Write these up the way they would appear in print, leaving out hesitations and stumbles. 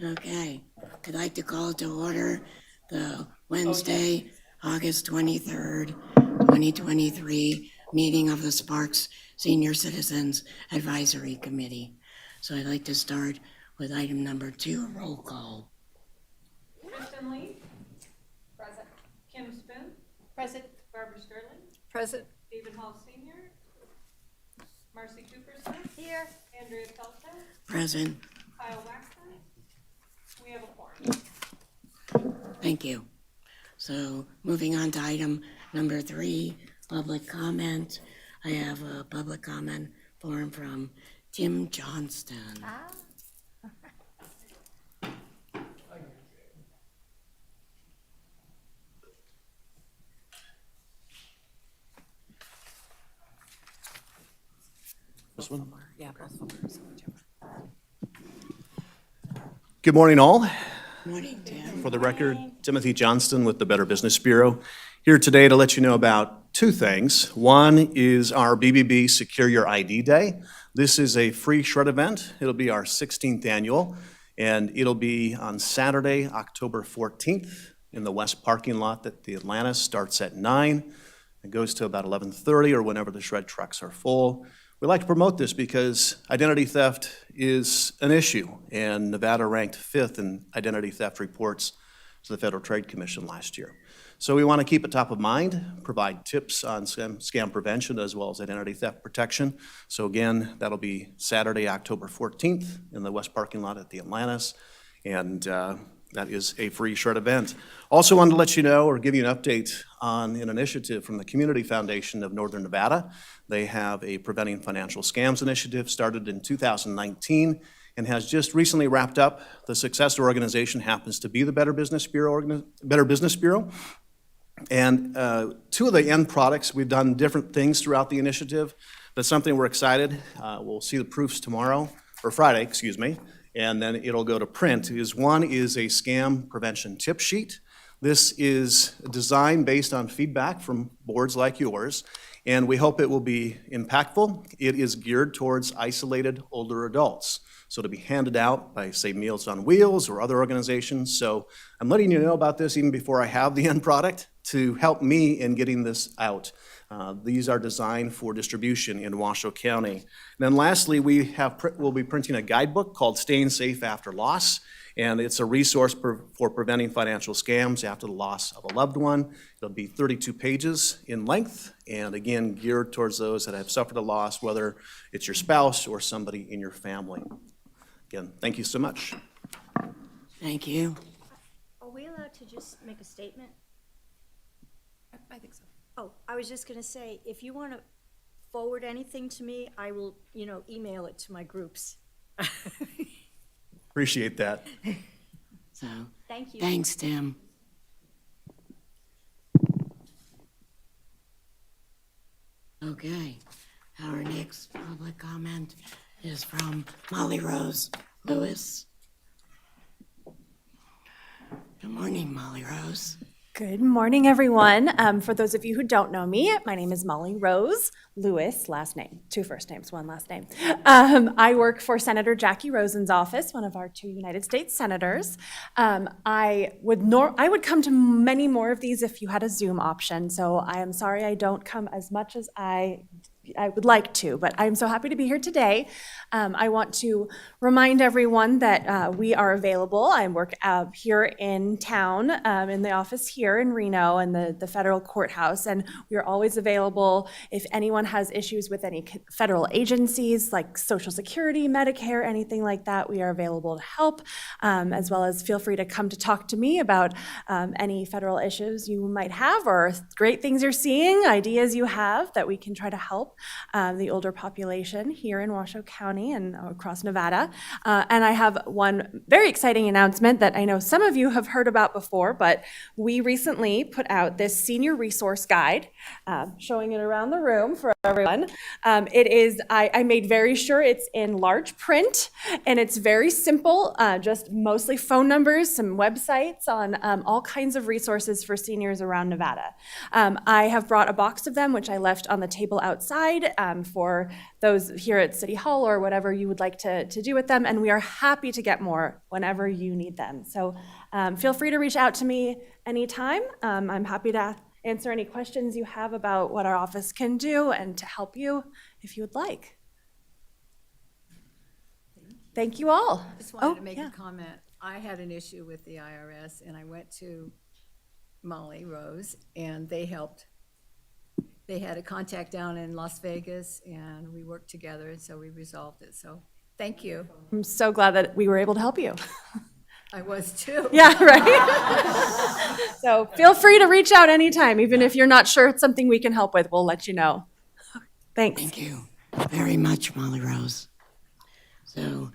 Okay, I'd like to call to order the Wednesday, August 23rd, 2023 meeting of the Sparks Senior Citizens Advisory Committee. So I'd like to start with item number 2, roll call. Kristen Lee. Present. Kim Spoon. Present. Barbara Sterling. Present. David Hall Sr. Marcy Cooperson. Here. Andrea Felton. Present. Kyle Waxman. We have a quorum. Thank you. So moving on to item number 3, public comment. I have a public comment form from Tim Johnston. This one? Yeah, both forms. Good morning, all. Morning, Tim. For the record, Timothy Johnston with the Better Business Bureau. Here today to let you know about 2 things. One is our BBB Secure Your ID Day. This is a free shred event. It'll be our 16th annual, and it'll be on Saturday, October 14th in the west parking lot at the Atlantis. Starts at 9. It goes to about 11:30 or whenever the shred trucks are full. We like to promote this because identity theft is an issue, and Nevada ranked 5th in identity theft reports to the Federal Trade Commission last year. So we want to keep it top of mind, provide tips on scam prevention as well as identity theft protection. So again, that'll be Saturday, October 14th in the west parking lot at the Atlantis, and that is a free shred event. Also wanted to let you know or give you an update on an initiative from the Community Foundation of Northern Nevada. They have a Preventing Financial Scams initiative started in 2019 and has just recently wrapped up. The successor organization happens to be the Better Business Bureau. And 2 of the end products, we've done different things throughout the initiative. That's something we're excited. We'll see the proofs tomorrow, or Friday, excuse me, and then it'll go to print. One is a scam prevention tip sheet. This is designed based on feedback from boards like yours, and we hope it will be impactful. It is geared towards isolated older adults. So to be handed out by, say, Meals on Wheels or other organizations. So I'm letting you know about this even before I have the end product to help me in getting this out. These are designed for distribution in Washoe County. And then lastly, we'll be printing a guidebook called Staying Safe After Loss. And it's a resource for preventing financial scams after the loss of a loved one. It'll be 32 pages in length, and again, geared towards those that have suffered a loss, whether it's your spouse or somebody in your family. Again, thank you so much. Thank you. Are we allowed to just make a statement? I think so. Oh, I was just gonna say, if you wanna forward anything to me, I will, email it to my groups. Appreciate that. So, Thank you. thanks, Tim. Okay, our next public comment is from Molly Rose Lewis. Good morning, Molly Rose. Good morning, everyone. For those of you who don't know me, my name is Molly Rose Lewis, last name, 2 first names, 1 last name. I work for Senator Jackie Rosen's office, one of our 2 United States senators. I would come to many more of these if you had a Zoom option, so I am sorry I don't come as much as I would like to, but I'm so happy to be here today. I want to remind everyone that we are available. I work here in town, in the office here in Reno in the federal courthouse, and we are always available if anyone has issues with any federal agencies like Social Security, Medicare, anything like that. We are available to help, as well as feel free to come to talk to me about any federal issues you might have or great things you're seeing, ideas you have that we can try to help the older population here in Washoe County and across Nevada. And I have one very exciting announcement that I know some of you have heard about before, but we recently put out this senior resource guide, showing it around the room for everyone. I made very sure it's in large print, and it's very simple, just mostly phone numbers, some websites on all kinds of resources for seniors around Nevada. I have brought a box of them, which I left on the table outside. side for those here at City Hall or whatever you would like to do with them. And we are happy to get more whenever you need them. So feel free to reach out to me anytime. I'm happy to answer any questions you have about what our office can do and to help you if you would like. Thank you all. Just Oh, wanted to make yeah. a comment. I had an issue with the IRS, and I went to Molly Rose, and they helped. They had a contact down in Las Vegas, and we worked together, and so we resolved it. So, thank you. I'm so glad that we were able to help you. I was too. Yeah, right? So feel free to reach out anytime, even if you're not sure it's something we can help with, we'll let you know. Thanks. Thank you very much, Molly Rose. So,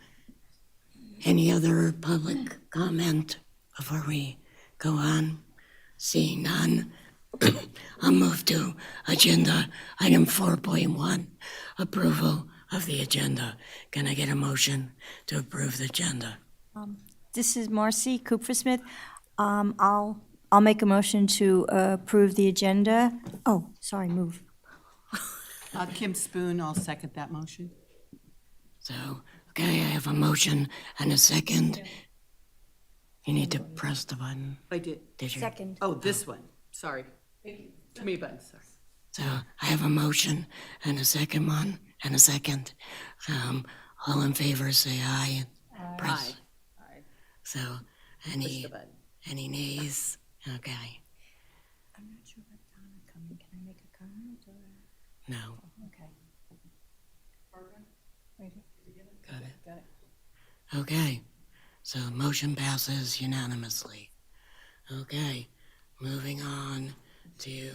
any other public comment before we go on? Seeing none, I'll move to agenda item 4.1, approval of the agenda. Can I get a motion to approve the agenda? This is Marcy Kupfersmith. I'll make a motion to approve the agenda. Oh, sorry, move. Kim Spoon, I'll second that motion. So, okay, I have a motion and a second. You need to press the button. I did. Did you? Second. Oh, this one. Sorry. Too many buttons, sorry. So I have a motion and a second one and a second. All in favor, say aye. And press. Aye. So Push any the button. nays? Okay, I'm not sure about Donna coming. Can I make a comment or? no. Okay. Got it. Okay, so motion passes unanimously. Okay, moving on to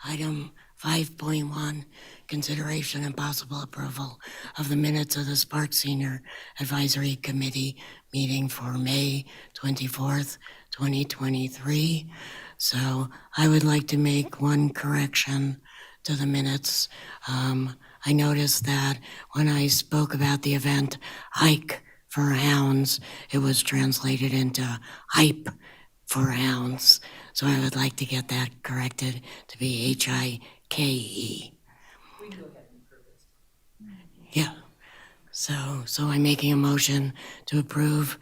item 5.1, consideration and possible approval of the minutes of the Sparks Senior Advisory Committee meeting for May 24th, 2023. So I would like to make one correction to the minutes. I noticed that when I spoke about the event Hike for Hounds, it was translated into Hype for Hounds. So I would like to get that corrected to be HIKE. Yeah. So I'm making a motion to approve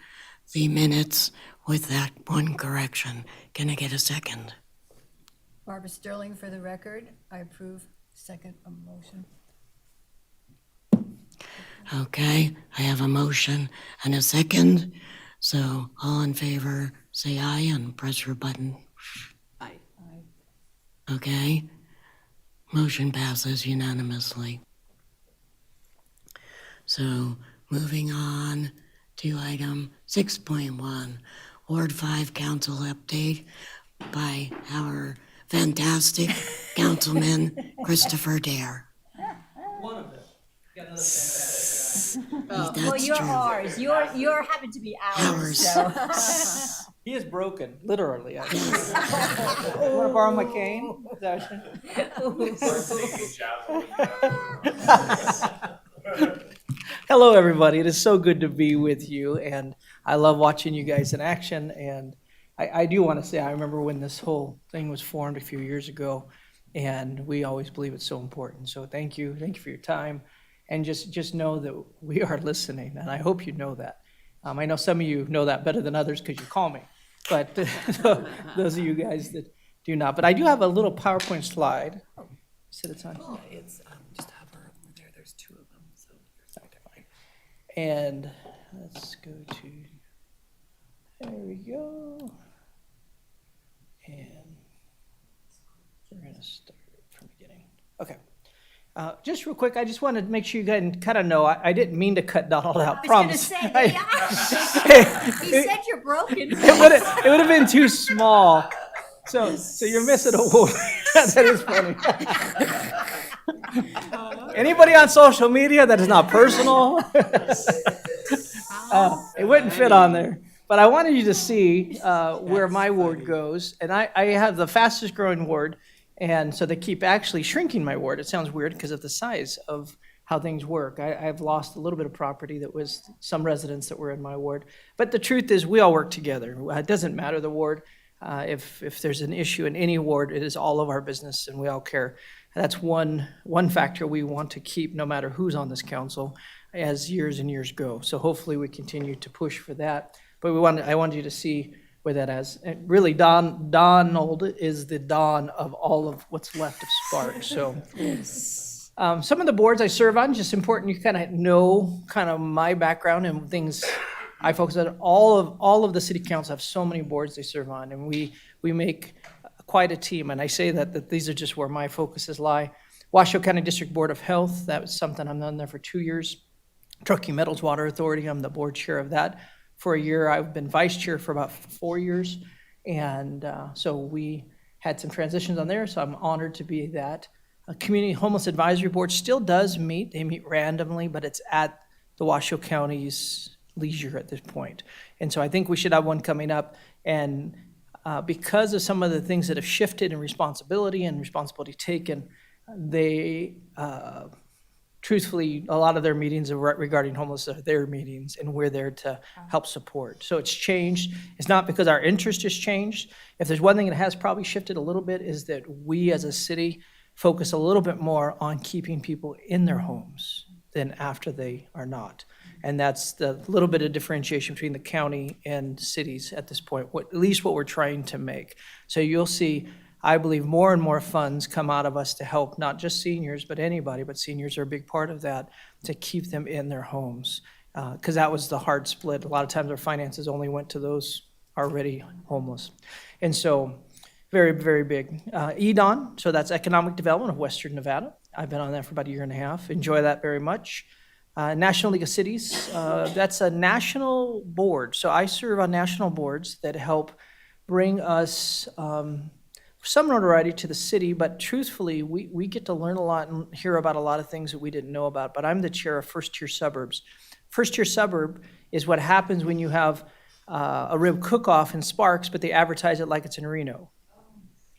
the minutes with that one correction. Can I get a second? Barbara Sterling, for the record, I approve. Second motion. Okay, I have a motion and a second. So all in favor, say aye and press your button. Aye. Okay? Motion passes unanimously. So moving on to item 6.1, Ward 5 Council update by our fantastic Councilman Christopher Dare. Well, That's you're true. ours. You're happen to be ours. Ours. So. He is broken, literally. You want to borrow my cane? Is that what- Hello, everybody. It is so good to be with you, and I love watching you guys in action. And I do want to say, I remember when this whole thing was formed a few years ago, and we always believe it's so important. So thank you for your time, and just know that we are listening, and I hope you know that. I know some of you know that better than others because you call me, but those of you guys that do not. But I do have a little PowerPoint slide. Sit it's on. It's just hover over there. There's two of them. So And let's go to, there we go. And we're gonna start from the beginning. Okay. Just real quick, I just wanted to make sure you guys kind of know, I didn't mean to cut Donald out, promise. He said you're broken. It would have been too small. So you're missing a wolf. That is funny. Anybody on social media that is not personal? It wouldn't fit on there. But I wanted you to see where my ward goes. And I have the fastest growing ward. And so they keep actually shrinking my ward. It sounds weird because of the size of how things work. I've lost a little bit of property that was some residents that were in my ward. But the truth is we all work together. It doesn't matter the ward. If there's an issue in any ward, it is all of our business and we all care. That's one factor we want to keep no matter who's on this council as years and years go. So hopefully we continue to push for that. But I wanted you to see where that is. And really, Donald is the dawn of all of what's left of Spark. So some of the boards I serve on, just important you kind of know kind of my background and things I focus on. All of the city councils have so many boards they serve on, and we make quite a team. And I say that these are just where my focuses lie. Washoe County District Board of Health, that was something I've done there for 2 years. Truckee Metals Water Authority, I'm the board chair of that for a year. I've been vice chair for about 4 years. And so we had some transitions on there, so I'm honored to be that. Community Homeless Advisory Board still does meet. They meet randomly, but it's at the Washoe County's leisure at this point. And so I think we should have one coming up. And because of some of the things that have shifted in responsibility taken, they truthfully, a lot of their meetings regarding homeless are their meetings, and we're there to help support. So it's changed. It's not because our interest has changed. If there's one thing that has probably shifted a little bit is that we as a city focus a little bit more on keeping people in their homes than after they are not. And that's the little bit of differentiation between the county and cities at this point, at least what we're trying to make. So you'll see, I believe, more and more funds come out of us to help not just seniors, but anybody, but seniors are a big part of that, to keep them in their homes. Because that was the hard split. A lot of times our finances only went to those already homeless. And so very, very big. EDON, so that's Economic Development of Western Nevada. I've been on that for about a year and a half. Enjoy that very much. National League of Cities, that's a national board. So I serve on national boards that help bring us some notoriety to the city, but truthfully, we get to learn a lot and hear about a lot of things that we didn't know about. But I'm the chair of First Tier Suburbs. First Tier Suburb is what happens when you have a rib cook-off in Sparks, but they advertise it like it's in Reno.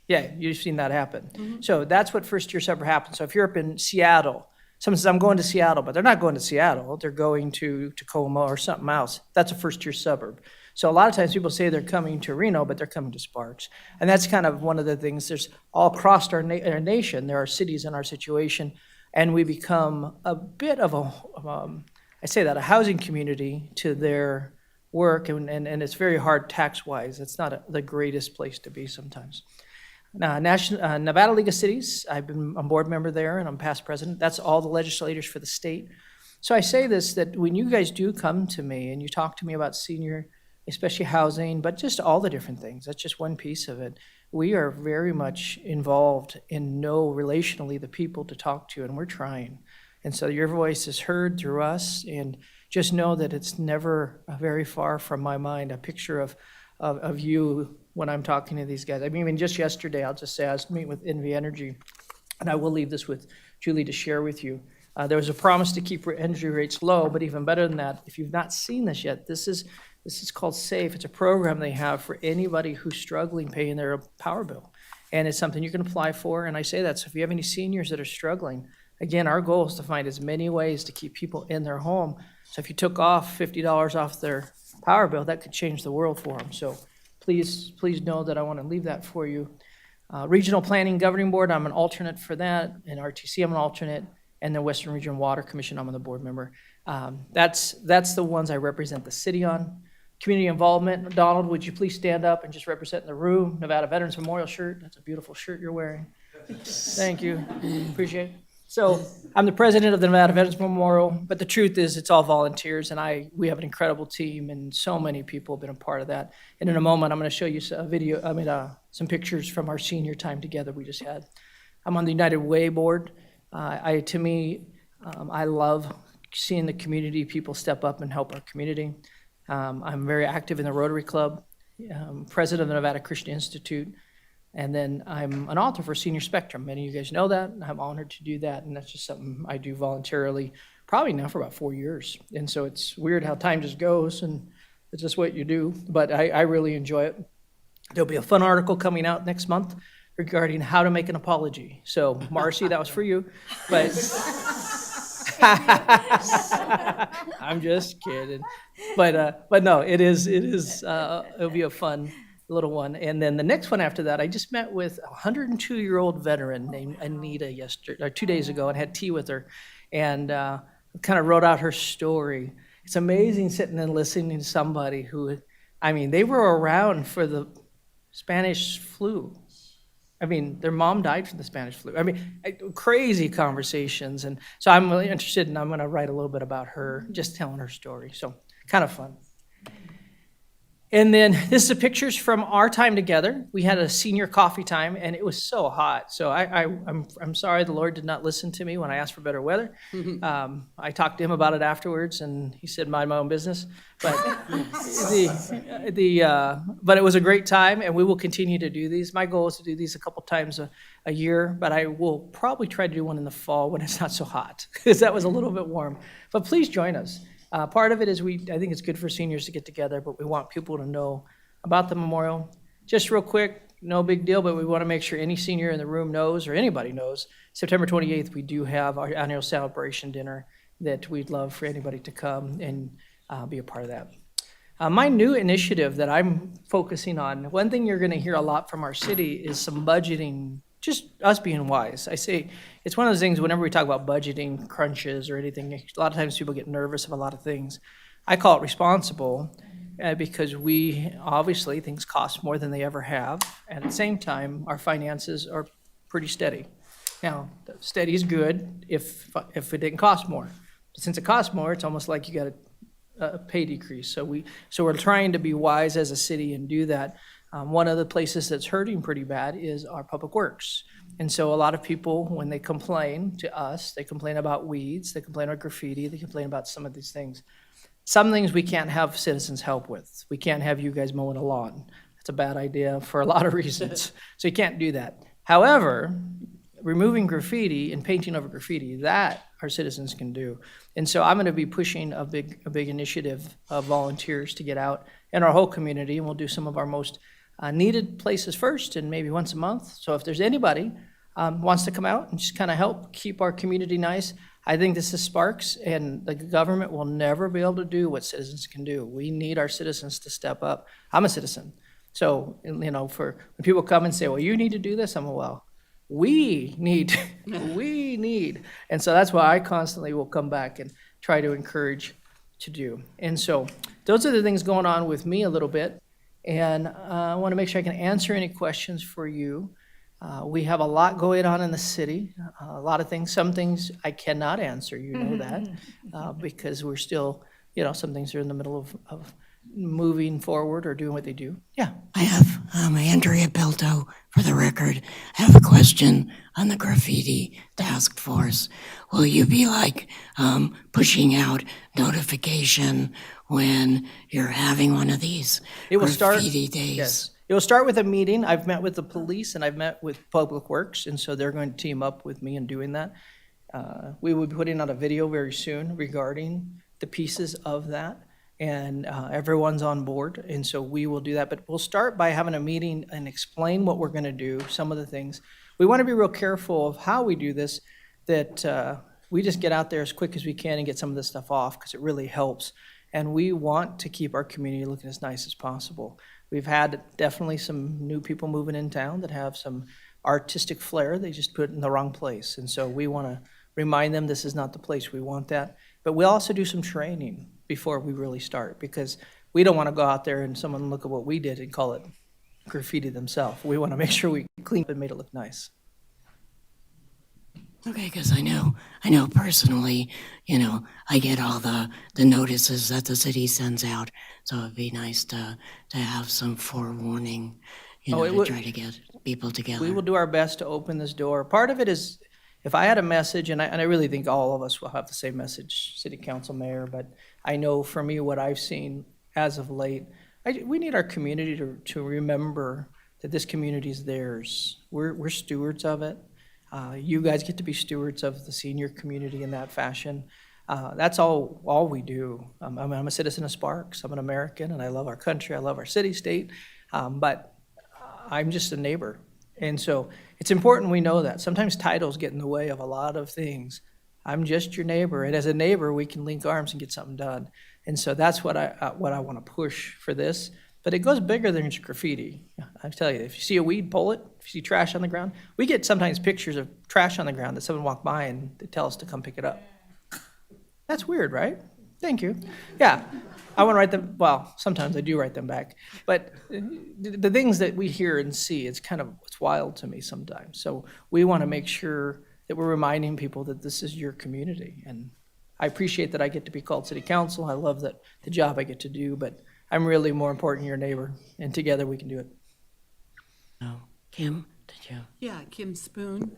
Yeah, you've seen that happen. So that's what First Tier Suburb happens. So if you're up in Seattle, someone says, I'm going to Seattle, but they're not going to Seattle. They're going to Tacoma or something else. That's a first-tier suburb. So a lot of times people say they're coming to Reno, but they're coming to Sparks. And that's kind of one of the things. There's all across our nation, there are cities in our situation, and we become a bit of a housing community to their work, and it's very hard tax-wise. It's not the greatest place to be sometimes. Nevada League of Cities, I've been a board member there and I'm past president. That's all the legislators for the state. So I say this, that when you guys do come to me and you talk to me about senior, especially housing, but just all the different things, that's just one piece of it. We are very much involved and know relationally the people to talk to, and we're trying. And so your voice is heard through us, and just know that it's never very far from my mind, a picture of you when I'm talking to these guys. I mean, even just yesterday, I'll just say I was meeting with Envy Energy, and I will leave this with Julie to share with you. There was a promise to keep energy rates low, but even better than that, if you've not seen this yet, this is called SAFE. It's a program they have for anybody who's struggling paying their power bill. And it's something you can apply for, and I say that, so if you have any seniors that are struggling, again, our goal is to find as many ways to keep people in their home. So if you took off $50 off their power bill, that could change the world for them. So please know that I want to leave that for you. Regional Planning Governing Board, I'm an alternate for that. And RTC, I'm an alternate. And the Western Region Water Commission, I'm on the board member. That's the ones I represent the city on. Community involvement, Donald, would you please stand up and just represent the room? Nevada Veterans Memorial shirt, that's a beautiful shirt you're wearing. Thank you, appreciate it. So I'm the president of the Nevada Veterans Memorial, but the truth is it's all volunteers, and we have an incredible team, and so many people have been a part of that. And in a moment, I'm going to show you some pictures from our senior time together we just had. I'm on the United Way board. I love seeing the community people step up and help our community. I'm very active in the Rotary Club, president of the Nevada Christian Institute. And then I'm an author for Senior Spectrum. Many of you guys know that, and I'm honored to do that. And that's just something I do voluntarily, probably now for about 4 years. And so it's weird how time just goes, and it's just what you do. But I really enjoy it. There'll be a fun article coming out next month regarding how to make an apology. So Marcy, that was for you. But I'm just kidding. But no, it'll be a fun little one. And then the next one after that, I just met with a 102-year-old veteran named Anita yesterday, or 2 days ago, and had tea with her, and kind of wrote out her story. It's amazing sitting and listening to somebody who, I mean, they were around for the Spanish flu. I mean, their mom died from the Spanish flu. I mean, crazy conversations. And so I'm really interested, and I'm going to write a little bit about her, just telling her story. So kind of fun. And then this is the pictures from our time together. We had a senior coffee time, and it was so hot. So I'm sorry the Lord did not listen to me when I asked for better weather. I talked to him about it afterwards, and he said, mind my own business. But but it was a great time, and we will continue to do these. My goal is to do these a couple times a year, but I will probably try to do one in the fall when it's not so hot, because that was a little bit warm. But please join us. Part of it is I think it's good for seniors to get together, but we want people to know about the memorial. Just real quick, no big deal, but we want to make sure any senior in the room knows, or anybody knows, September 28th, we do have our annual celebration dinner that we'd love for anybody to come and be a part of that. My new initiative that I'm focusing on, one thing you're going to hear a lot from our city is some budgeting, just us being wise. I say it's one of those things whenever we talk about budgeting crunches or anything, a lot of times people get nervous of a lot of things. I call it responsible because obviously things cost more than they ever have. And at the same time, our finances are pretty steady. Now, steady is good if it didn't cost more. But since it costs more, it's almost like you got a pay decrease. So we're trying to be wise as a city and do that. One of the places that's hurting pretty bad is our public works. And so a lot of people, when they complain to us, they complain about weeds, they complain about graffiti, they complain about some of these things. Some things we can't have citizens help with. We can't have you guys mowing a lawn. That's a bad idea for a lot of reasons. So you can't do that. However, removing graffiti and painting over graffiti, that our citizens can do. And so I'm going to be pushing a big initiative of volunteers to get out in our whole community, and we'll do some of our most needed places first, and maybe once a month. So if there's anybody wants to come out and just kind of help keep our community nice, I think this is sparks, and the government will never be able to do what citizens can do. We need our citizens to step up. I'm a citizen. So, for when people come and say, well, you need to do this, I'm like, well, we need. And so that's why I constantly will come back and try to encourage to do. And so those are the things going on with me a little bit. And I want to make sure I can answer any questions for you. We have a lot going on in the city, a lot of things. Some things I cannot answer, you know that, because we're still, some things are in the middle of moving forward or doing what they do. Yeah. I have Andrea Belto, for the record. I have a question on the graffiti task force. Will you be pushing out notification when you're having one of these It will start, graffiti days? yes. It will start with a meeting. I've met with the police and I've met with Public Works, and so they're going to team up with me in doing that. We will be putting out a video very soon regarding the pieces of that, and everyone's on board, and so we will do that. But we'll start by having a meeting and explain what we're going to do, some of the things. We want to be real careful of how we do this, that we just get out there as quick as we can and get some of this stuff off, because it really helps. And we want to keep our community looking as nice as possible. We've had definitely some new people moving in town that have some artistic flair. They just put it in the wrong place. And so we want to remind them this is not the place we want that. But we also do some training before we really start, because we don't want to go out there and someone look at what we did and call it graffiti themselves. We want to make sure we cleaned up and made it look nice. Okay, because I know personally, I get all the notices that the city sends out, so it'd be nice to have some forewarning, to try to get people together. We will do our best to open this door. Part of it is, if I had a message, and I really think all of us will have the same message, city council, mayor, but I know for me what I've seen as of late, we need our community to remember that this community is theirs. We're stewards of it. You guys get to be stewards of the senior community in that fashion. That's all we do. I'm a citizen of Sparks. I'm an American, and I love our country. I love our city, state, but I'm just a neighbor. And so it's important we know that. Sometimes titles get in the way of a lot of things. I'm just your neighbor, and as a neighbor, we can link arms and get something done. And so that's what I want to push for this. But but it goes bigger than just graffiti. I tell you, if you see a weed, pull it. If you see trash on the ground, we get sometimes pictures of trash on the ground that someone walked by and they tell us to come pick it up. That's weird, right? Thank you. Yeah, I want to write them, well, sometimes I do write them back. But the things that we hear and see, it's wild to me sometimes. So we want to make sure that we're reminding people that this is your community. And I appreciate that I get to be called city council. I love that the job I get to do, but I'm really more important than your neighbor, and together we can do it. No. Kim, did you? Yeah, Kim Spoon.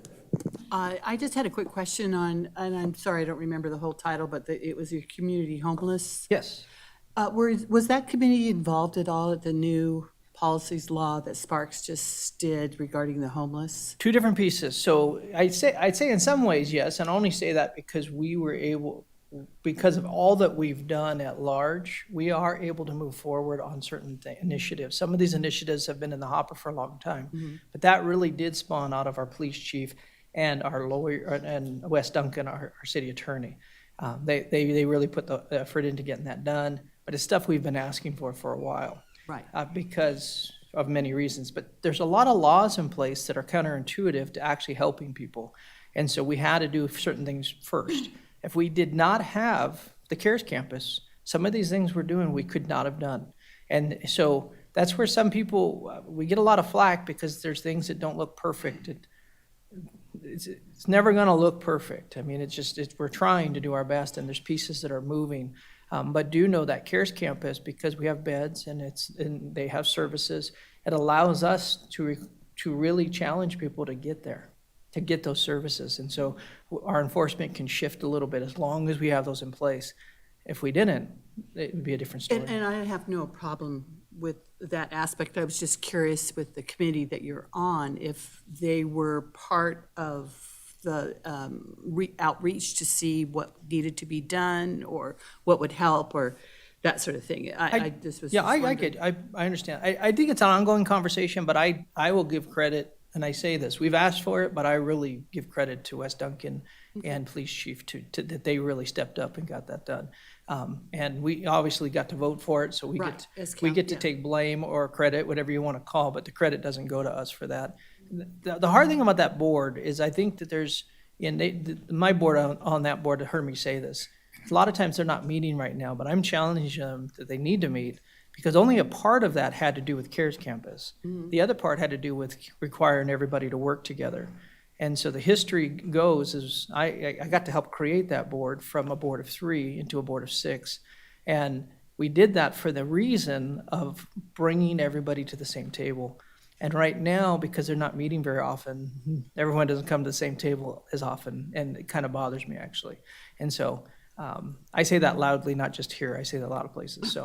I just had a quick question on, and I'm sorry, I don't remember the whole title, but it was your community homeless. Yes. Was that committee involved at all at the new policies law that Sparks just did regarding the homeless? Two different pieces. So I'd say in some ways, yes, and I only say that because we were able, because of all that we've done at large, we are able to move forward on certain initiatives. Some of these initiatives have been in the hopper for a long time, but that really did spawn out of our police chief and our lawyer, and Wes Duncan, our city attorney. They really put the effort into getting that done, but it's stuff we've been asking for a while. Right. Because of many reasons. But there's a lot of laws in place that are counterintuitive to actually helping people. And so we had to do certain things first. If we did not have the CARES campus, some of these things we're doing, we could not have done. And so that's where some people, we get a lot of flack because there's things that don't look perfect. It's never going to look perfect. I mean, we're trying to do our best, and there's pieces that are moving. But do know that CARES campus, because we have beds and they have services, it allows us to really challenge people to get there, to get those services. And so our enforcement can shift a little bit as long as we have those in place. If we didn't, it would be a different story. And I have no problem with that aspect. I was just curious with the committee that you're on, if they were part of the outreach to see what needed to be done or what would help or that sort of thing. I just was. Yeah, just wondering. I understand. I think it's an ongoing conversation, but I will give credit, and I say this, we've asked for it, but I really give credit to Wes Duncan and Police Chief that they really stepped up and got that done. And we obviously got to vote for it, so we Right, get to yeah. take blame or credit, whatever you want to call, but the credit doesn't go to us for that. The hard thing about that board is I think that there's, my board on that board heard me say this. A lot of times they're not meeting right now, but I'm challenging them that they need to meet, because only a part of that had to do with CARES campus. The other part had to do with requiring everybody to work together. And so the history goes is I got to help create that board from a board of 3 into a board of 6. And we did that for the reason of bringing everybody to the same table. And right now, because they're not meeting very often, everyone doesn't come to the same table as often, and it kind of bothers me, actually. And so I say that loudly, not just here. I say that a lot of places.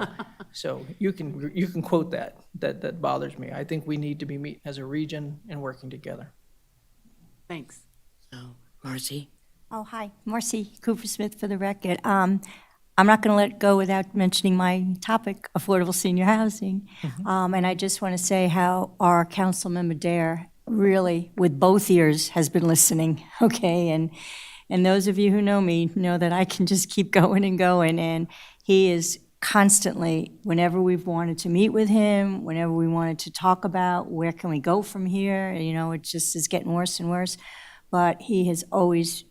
So you can quote that bothers me. I think we need to be meeting as a region and working together. Thanks. So, Marcy? Oh, hi, Marcy Cooper Smith for the record. I'm not going to let go without mentioning my topic, affordable senior housing. And I just want to say how our council member Dare really, with both ears, has been listening, okay? And those of you who know me know that I can just keep going and going. And he is constantly, whenever we've wanted to meet with him, whenever we wanted to talk about where can we go from here, it just is getting worse and worse. But he has always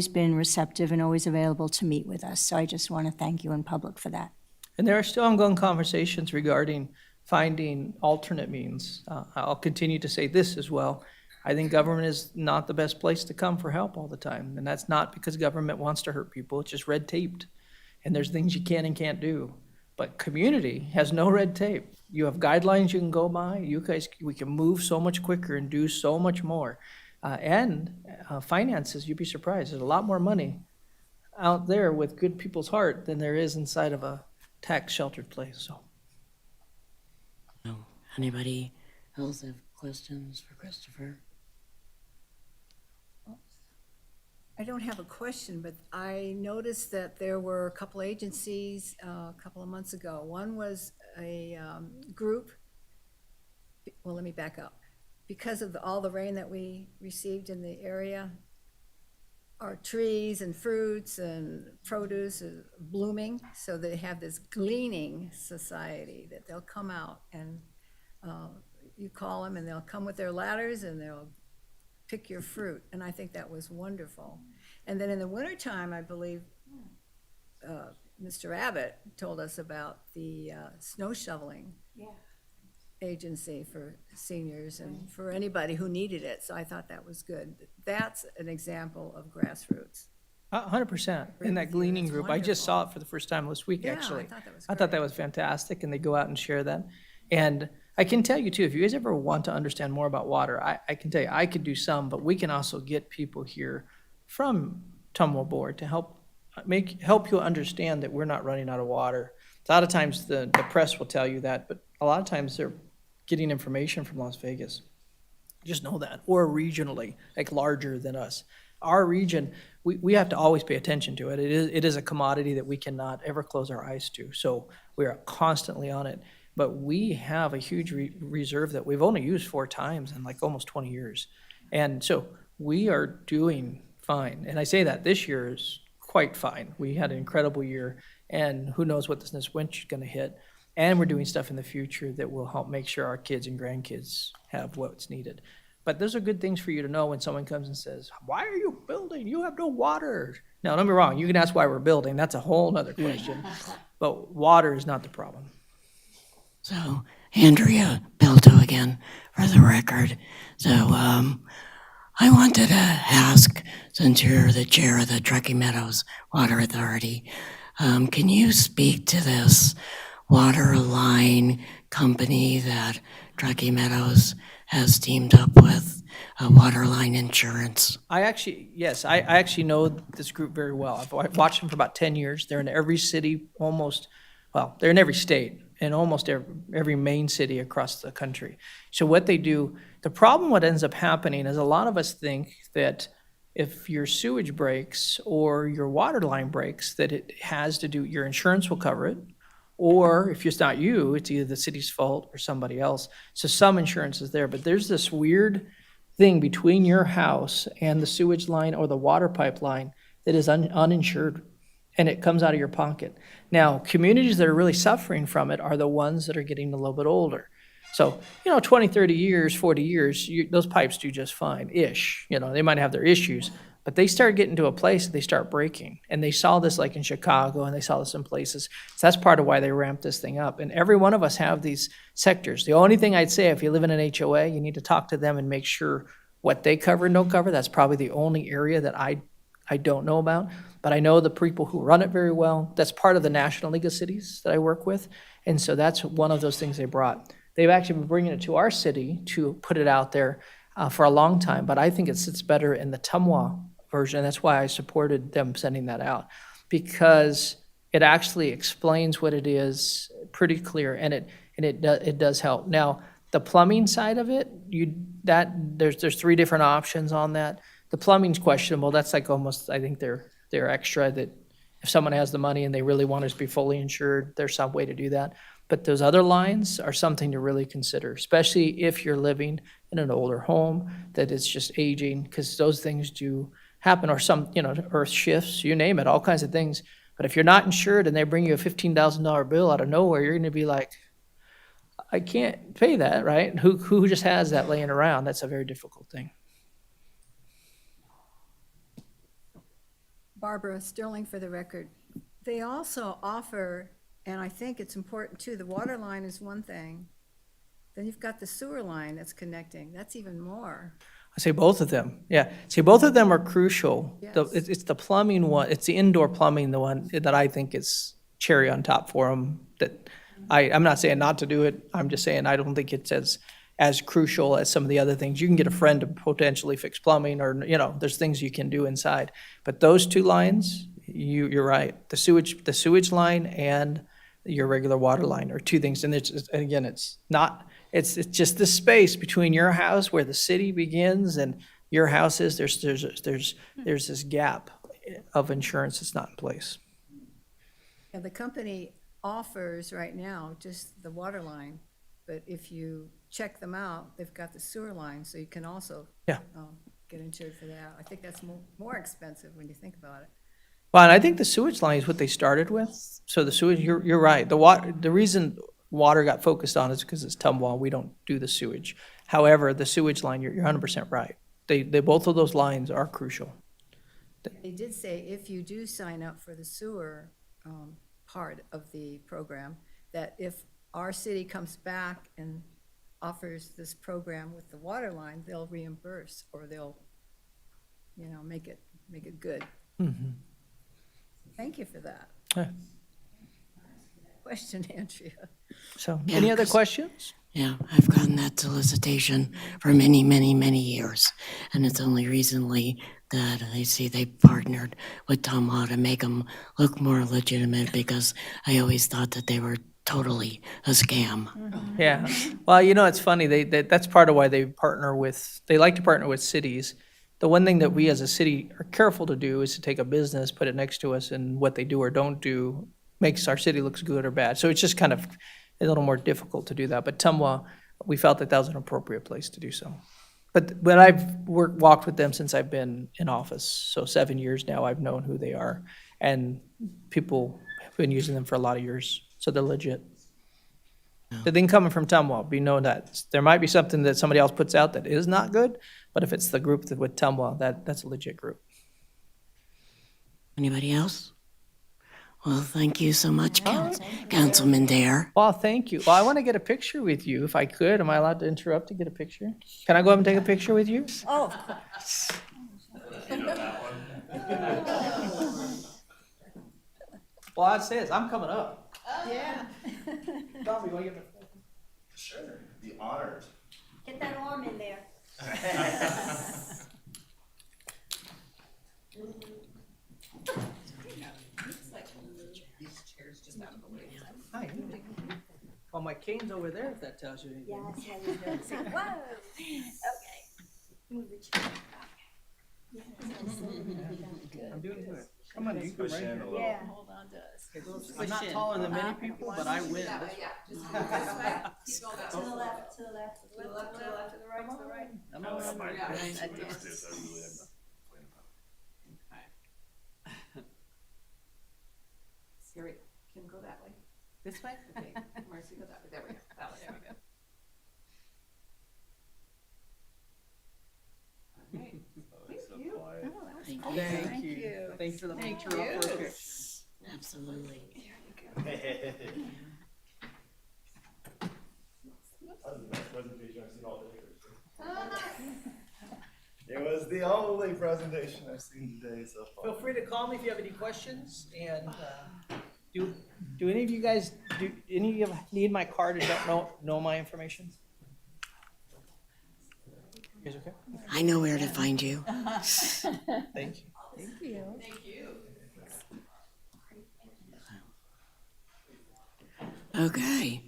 been receptive and always available to meet with us. So I just want to thank you in public for that. And there are still ongoing conversations regarding finding alternate means. I'll continue to say this as well. I think government is not the best place to come for help all the time. And that's not because government wants to hurt people. It's just red taped. And there's things you can and can't do. But community has no red tape. You have guidelines you can go by. We can move so much quicker and do so much more. And finances, you'd be surprised. There's a lot more money out there with good people's heart than there is inside of a tax sheltered place. So, No. Anybody else have questions for Christopher? I don't have a question, but I noticed that there were a couple agencies a couple of months ago. One was a group, well, let me back up. Because of all the rain that we received in the area, our trees and fruits and produce is blooming. So they have this gleaning society that they'll come out and you call them and they'll come with their ladders and they'll pick your fruit. And I think that was wonderful. And then in the wintertime, I believe Mr. Abbott told us about the snow shoveling agency for seniors and for anybody who needed it. So I thought that was good. That's an example of grassroots. 100%. In that gleaning That's group, I just saw wonderful. it for the first time this week, Yeah, I actually. thought that was I thought that great. was fantastic, and they go out and share that. And I can tell you too, if you guys ever want to understand more about water, I can tell you, I could do some, but we can also get people here from Tumwa Board to help you understand that we're not running out of water. A lot of times the press will tell you that, but a lot of times they're getting information from Las Vegas. Just know that, or regionally, like larger than us. Our region, we have to always pay attention to it. It is a commodity that we cannot ever close our eyes to. So we are constantly on it. But we have a huge reserve that we've only used 4 times in like almost 20 years. And so we are doing fine. And I say that this year is quite fine. We had an incredible year, and who knows what this winter is going to hit. And we're doing stuff in the future that will help make sure our kids and grandkids have what's needed. But those are good things for you to know when someone comes and says, why are you building? You have no water. Now, don't be wrong. You can ask why we're building. That's a whole other question. But water is not the problem. So, Andrea Belto again, for the record. So, I wanted to ask, since you're the chair of the Truckee Meadows Water Authority, can you speak to this water line company that Truckee Meadows has teamed up with, water line insurance? I actually know this group very well. I've watched them for about 10 years. They're in every city they're in every state and almost every main city across the country. So what they do, the problem what ends up happening is a lot of us think that if your sewage breaks or your water line breaks, that it has to do, your insurance will cover it. Or if it's not you, it's either the city's fault or somebody else. So some insurance is there, but there's this weird thing between your house and the sewage line or the water pipeline that is uninsured, and it comes out of your pocket. Now, communities that are really suffering from it are the ones that are getting a little bit older. So, 20, 30 years, 40 years, those pipes do just fine-ish. They might have their issues, but they start getting to a place that they start breaking. And they saw this like in Chicago, and they saw this in places. So that's part of why they ramped this thing up. And every one of us have these sectors. The only thing I'd say, if you live in an HOA, you need to talk to them and make sure what they cover and don't cover. That's probably the only area that I don't know about. But I know the people who run it very well. That's part of the National League of Cities that I work with. And so that's one of those things they brought. They've actually been bringing it to our city to put it out there for a long time. But I think it sits better in the Tumwa version. That's why I supported them sending that out, because it actually explains what it is pretty clear, and it does help. Now, the plumbing side of it, there's 3 different options on that. The plumbing's questionable. That's like almost, I think they're extra, that if someone has the money and they really want us to be fully insured, there's some way to do that. But those other lines are something to really consider, especially if you're living in an older home that is just aging, because those things do happen, or some, earth shifts, you name it, all kinds of things. But if you're not insured and they bring you a $15,000 bill out of nowhere, you're going to be like, I can't pay that, right? Who just has that laying around? That's a very difficult thing. Barbara Sterling for the record. They also offer, and I think it's important too, the water line is one thing. Then you've got the sewer line that's connecting. That's even more. I say both of them. Yeah. See, both of them are crucial. Yes. It's the plumbing one, it's the indoor plumbing, the one that I think is cherry on top for them. That I'm not saying not to do it. I'm just saying I don't think it's as crucial as some of the other things. You can get a friend to potentially fix plumbing, or, there's things you can do inside. But those 2 lines, you're right. The sewage line and your regular water line are 2 things. And it's just the space between your house where the city begins and your house is. There's this gap of insurance that's not in place. And the company offers right now just the water line, but if you check them out, they've got the sewer line, so you can also Yeah. get insured for that. I think that's more expensive when you think about it. Well, and I think the sewage line is what they started with. So the sewage, you're right. The reason water got focused on is because it's Tumwah. We don't do the sewage. However, the sewage line, you're 100% right. They both of those lines are crucial. They did say if you do sign up for the sewer part of the program, that if our city comes back and offers this program with the water line, they'll reimburse, or they'll, make it good. Thank you for that. Yeah. Question, Andrea. So, Yeah, any other 'cause- questions? Yeah, I've gotten that solicitation for many, many, many years. And it's only recently that I see they partnered with Tumwah to make them look more legitimate, because I always thought that they were totally a scam. Yeah. Well, it's funny. That's part of why they like to partner with cities. The one thing that we as a city are careful to do is to take a business, put it next to us, and what they do or don't do makes our city looks good or bad. So it's just kind of a little more difficult to do that. But Tumwah, we felt that was an appropriate place to do so. But I've walked with them since I've been in office. So 7 years now, I've known who they are. And people have been using them for a lot of years. So they're legit. The thing coming from Tumwah, be known that there might be something that somebody else puts out that is not good, but if it's the group that with Tumwah, that's a legit group. Anybody else? Well, thank you so much, Councilman Dare. Well, thank you. Well, I want to get a picture with you if I could. Am I allowed to interrupt to get a picture? Can I go up and take a picture with you? Oh, of course. Well, it says I'm coming up. Yeah. Tommy, want to get Sure, be honored. Get that arm in there. Hi. Well, my cane's over there if that tells you anything. Yeah, that's how you do it. Say, whoa. Okay. Move the chair. I'm doing good. Come on, you come right here. Yeah. I'm not taller than many people, but I win. To the left, to the left, to the left, to the left, to the right, to the right. I'm not- Scary. Kim, go that way. This way? Okay. Marcy, go that way. There we go. That way. There we go. All right. Thank you. Oh, that was Thank fun. you. Thank you. Thanks for the picture. Real quick. Absolutely. It was the only presentation I've seen today so Feel far. free to call me if you have any questions, and do any of you guys, do any of you need my card and don't know my information? You guys okay? I know where to find you. Thank you. Okay,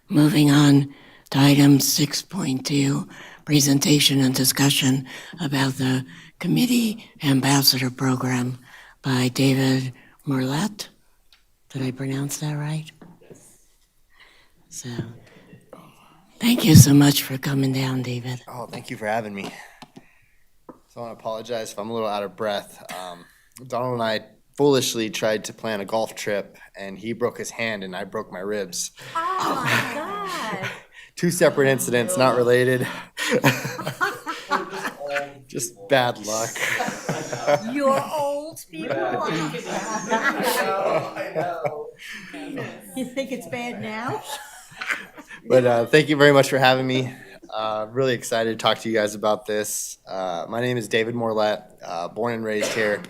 moving on to item 6.2, presentation and discussion about the Committee Ambassador Program by David Morlett. Did I pronounce that right? So, thank you so much for coming down, David. Oh, thank you for having me. So I want to apologize if I'm a little out of breath. Donald and I foolishly tried to plan a golf trip, and he broke his hand and I broke my ribs. Oh, my God. Two separate incidents, not related. Just bad luck. You're old people. You think it's bad now? But thank you very much for having me. Really excited to talk to you guys about this. My name is David Morlett, born and raised here,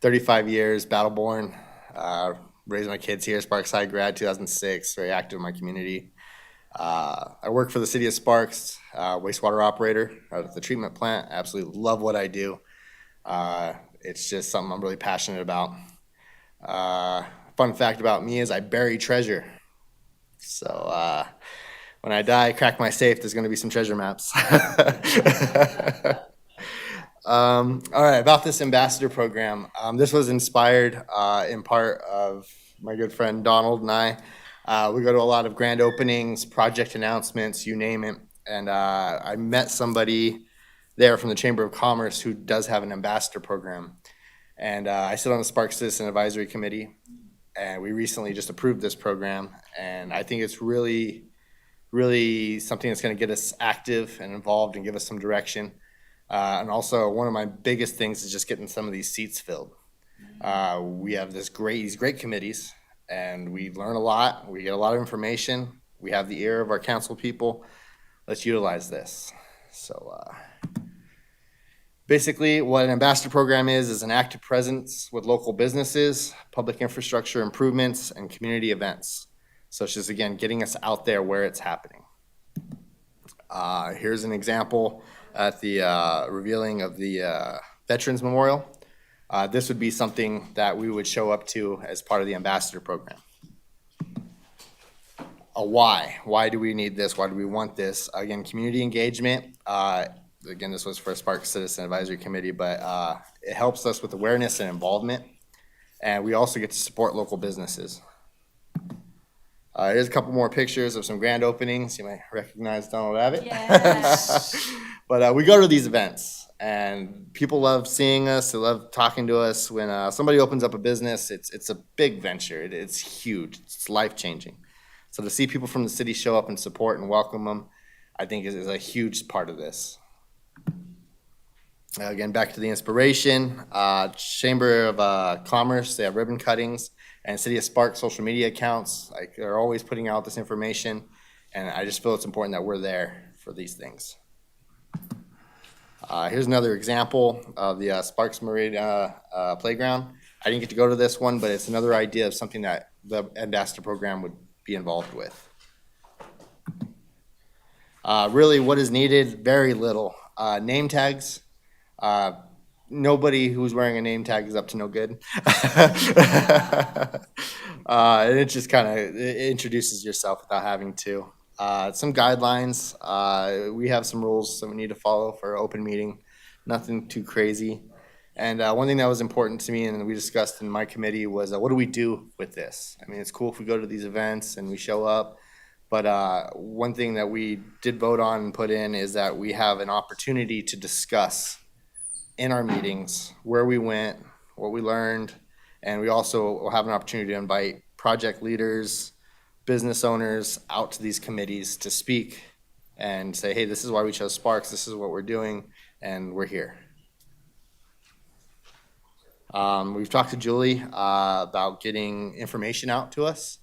35 years, Battleborn. Raised my kids here, Sparks High grad, 2006, very active in my community. I work for the city of Sparks, wastewater operator out at the treatment plant. I absolutely love what I do. It's just something I'm really passionate about. Fun fact about me is I bury treasure. So when I die, crack my safe, there's going to be some treasure maps. All right, about this ambassador program. This was inspired in part of my good friend Donald and I. We go to a lot of grand openings, project announcements, you name it. And I met somebody there from the Chamber of Commerce who does have an ambassador program. And I sit on the Sparks Citizen Advisory Committee, and we recently just approved this program. And I think it's really, really something that's going to get us active and involved and give us some direction. And also, one of my biggest things is just getting some of these seats filled. We have these great committees, and we learn a lot. We get a lot of information. We have the ear of our council people. Let's utilize this. So basically, what an ambassador program is an active presence with local businesses, public infrastructure improvements, and community events. So it's just, again, getting us out there where it's happening. Here's an example at the revealing of the Veterans Memorial. This would be something that we would show up to as part of the ambassador program. Why? Why do we need this? Why do we want this? Again, community engagement. Again, this was for Sparks Citizen Advisory Committee, but it helps us with awareness and involvement. And we also get to support local businesses. Here's a couple more pictures of some grand openings. You might recognize Donald Abbott. Yes. But we go to these events, and people love seeing us. They love talking to us. When somebody opens up a business, it's a big venture. It's huge. It's life-changing. So to see people from the city show up and support and welcome them, I think is a huge part of this. Again, back to the inspiration. Chamber of Commerce, they have ribbon cuttings, and City of Sparks social media accounts. Like, they're always putting out this information, and I just feel it's important that we're there for these things. Here's another example of the Sparks Marina playground. I didn't get to go to this one, but it's another idea of something that the ambassador program would be involved with. Really, what is needed? Very little. Name tags. Nobody who's wearing a name tag is up to no good. And it just kind of introduces yourself without having to. Some guidelines. We have some rules that we need to follow for open meeting. Nothing too crazy. And one thing that was important to me and we discussed in my committee was what do we do with this? I mean, it's cool if we go to these events and we show up, but one thing that we did vote on and put in is that we have an opportunity to discuss in our meetings where we went, what we learned, and we also will have an opportunity to invite project leaders, business owners out to these committees to speak and say, hey, this is why we chose Sparks, this is what we're doing, and we're here. We've talked to Julie about getting information out to us,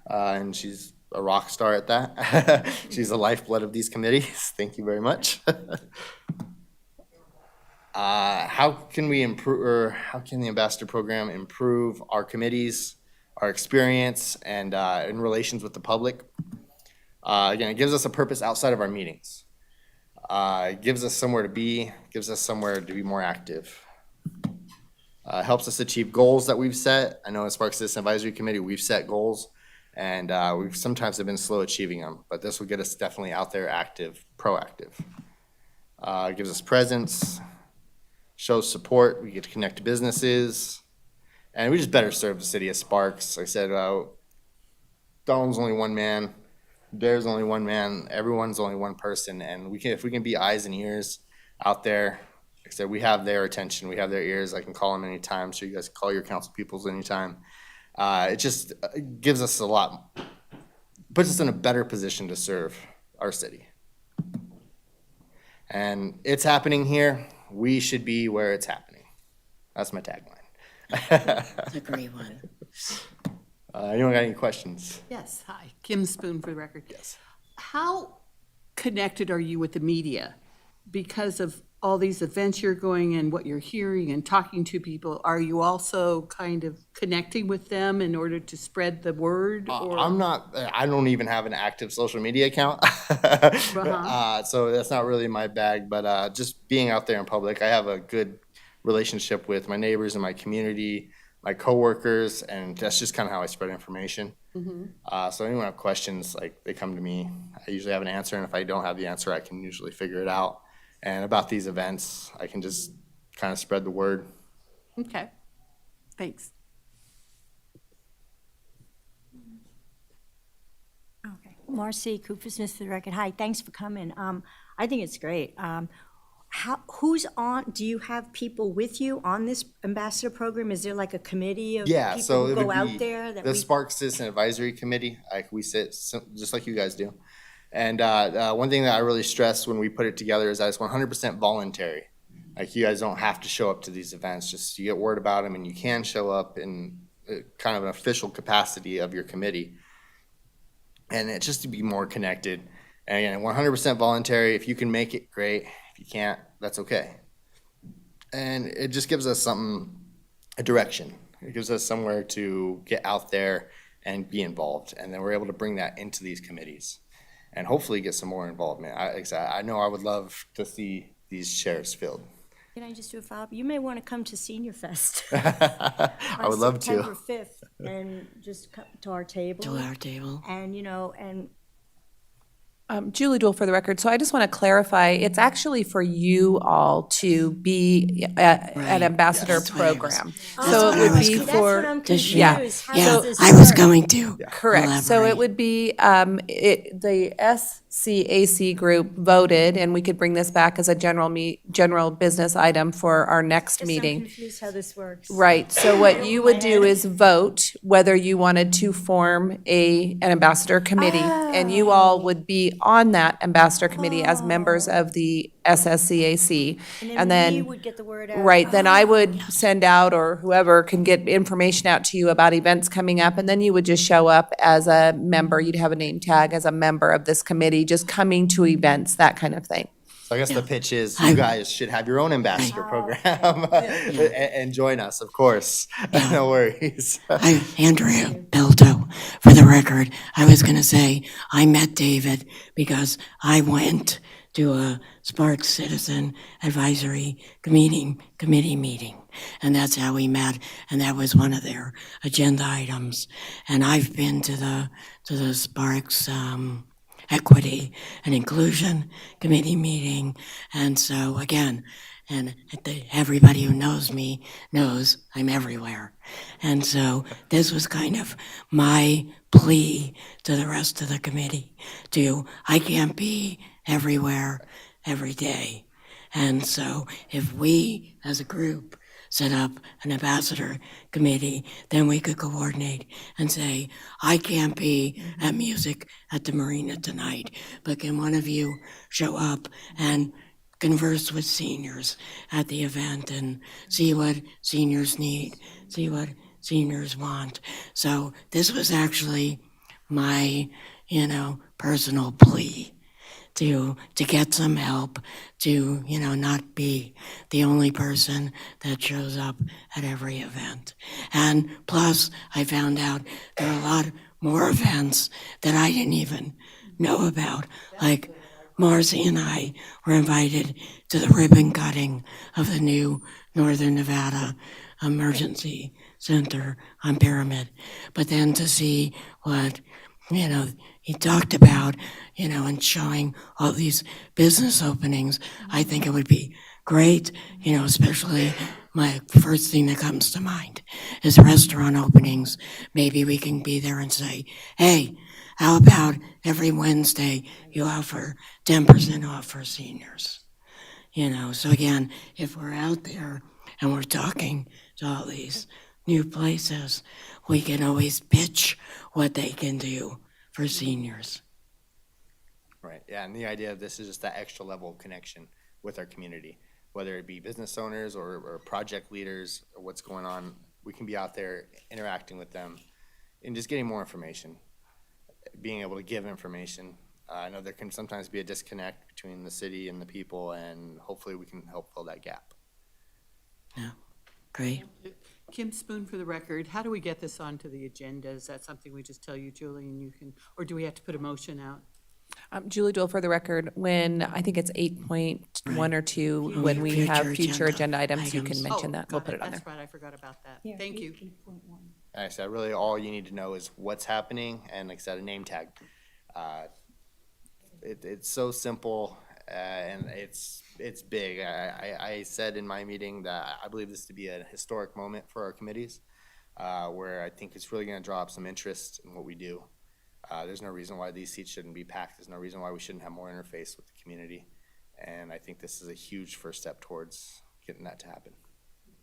and she's a rock star at that. She's the lifeblood of these committees. Thank you very much. How can we improve, or how can the ambassador program improve our committees, our experience, and in relations with the public? Again, it gives us a purpose outside of our meetings. It gives us somewhere to be, gives us somewhere to be more active. Helps us achieve goals that we've set. I know as Sparks Citizen Advisory Committee, we've set goals, and we've sometimes have been slow achieving them, but this will get us definitely out there active, proactive. It gives us presence, shows support, we get to connect to businesses, and we just better serve the city of Sparks. Like I said, Donald's only one man, Bear's only one man, everyone's only one person, and if we can be eyes and ears out there. Like I said, we have their attention, we have their ears. I can call them anytime, so you guys can call your council peoples anytime. It just gives us a lot, puts us in a better position to serve our city. And it's happening here. We should be where it's happening. That's my tagline. That's a great one. Anyone got any questions? Yes, hi, Kim Spoon for the record. Yes. How connected are you with the media? Because of all these events you're going and what you're hearing and talking to people, are you also kind of connecting with them in order to spread the word? Or? I don't even have an active social media account. So that's not really my bag, but just being out there in public, I have a good relationship with my neighbors and my community, my coworkers, and that's just kind of how I spread information. So anyone have questions, like they come to me, I usually have an answer, and if I don't have the answer, I can usually figure it out. And about these events, I can just kind of spread the word. Okay, thanks. Okay. Marcy Cooper Smith for the record. Hi, thanks for coming. I think it's great. who's on, do you have people with you on this ambassador program? Is there like a committee of Yeah, people so who it go would out be there that the we? Spark Citizen Advisory Committee. Like we sit just like you guys do. And one thing that I really stress when we put it together is that it's 100% voluntary. Like you guys don't have to show up to these events. Just you get word about them, and you can show up in kind of an official capacity of your committee. And it's just to be more connected. And again, 100% voluntary. If you can make it, great. If you can't, that's okay. And it just gives us a direction. It gives us somewhere to get out there and be involved. And then we're able to bring that into these committees and hopefully get some more involvement. I know I would love to see these chairs filled. Can I just do a follow-up? You may want to come to Senior Fest. I would love to. On September 5th, and just come to our table. To our table. And, and Julie Duell for the record. So I just want to clarify, it's actually for you all to be an Right. ambassador That's what I was- program. that's So what it I would was be going- that's what for, I'm To share. Yeah. confused. How Yeah, does this I was work? going to. correct. So it elaborate. would be, the SCAC group voted, and we could bring this back as a general business item for our next Guess I'm meeting. confused how this works. Right, so what you would do is vote whether you wanted to form an ambassador committee, and you all would be on that ambassador committee as members of the SSCAC. And then we would get the word out. Right, then I would send out, or whoever can get information out to you about events coming up, and then you would just show up as a member, you'd have a name tag as a member of this committee, just coming to events, that kind of thing. So I guess the pitch is you guys should have your own ambassador program and join us, of course. No worries. Andrea Belto, for the record, I was going to say I met David because I went to a Sparks Citizen Advisory Committee meeting. And that's how we met, and that was one of their agenda items. And I've been to the Sparks Equity and Inclusion Committee meeting. And so again, everybody who knows me knows I'm everywhere. And so this was kind of my plea to the rest of the committee I can't be everywhere every day. And so if we as a group set up an ambassador committee, then we could coordinate and say, I can't be at music at the marina tonight, but can one of you show up and converse with seniors at the event and see what seniors need, see what seniors want. So this was actually my, personal plea to get some help, to, not be the only person that shows up at every event. And plus, I found out there are a lot more events that I didn't even know about. Like, Marcy and I were invited to the ribbon cutting of the new Northern Nevada Emergency Center on Pyramid. But then to see what, he talked about, and showing all these business openings, I think it would be great, especially my first thing that comes to mind is restaurant openings. Maybe we can be there and say, hey, how about every Wednesday you offer 10% off for seniors? So again, if we're out there and we're talking to all these new places, we can always pitch what they can do for seniors. Right, yeah, and the idea of this is just that extra level of connection with our community, whether it be business owners or project leaders or what's going on. We can be out there interacting with them and just getting more information, being able to give information. I know there can sometimes be a disconnect between the city and the people, and hopefully we can help fill that gap. Yeah, great. Kim Spoon, for the record, how do we get this onto the agenda? Is that something we just tell you, Julie, and you can, or do we have to put a motion out? Julie Duell for the record, when, I think it's 8.1 or 2, when we Future have future agenda agenda items, you can items. mention Oh, that, we'll got put it on there. That's right, I forgot about that. Thank you. Like I said, really all you need to know is what's happening, and like I said, a name tag. It's so simple, and it's big. I said in my meeting that I believe this to be a historic moment for our committees, where I think it's really going to draw up some interest in what we do. There's no reason why these seats shouldn't be packed. There's no reason why we shouldn't have more interface with the community. And I think this is a huge first step towards getting that to happen.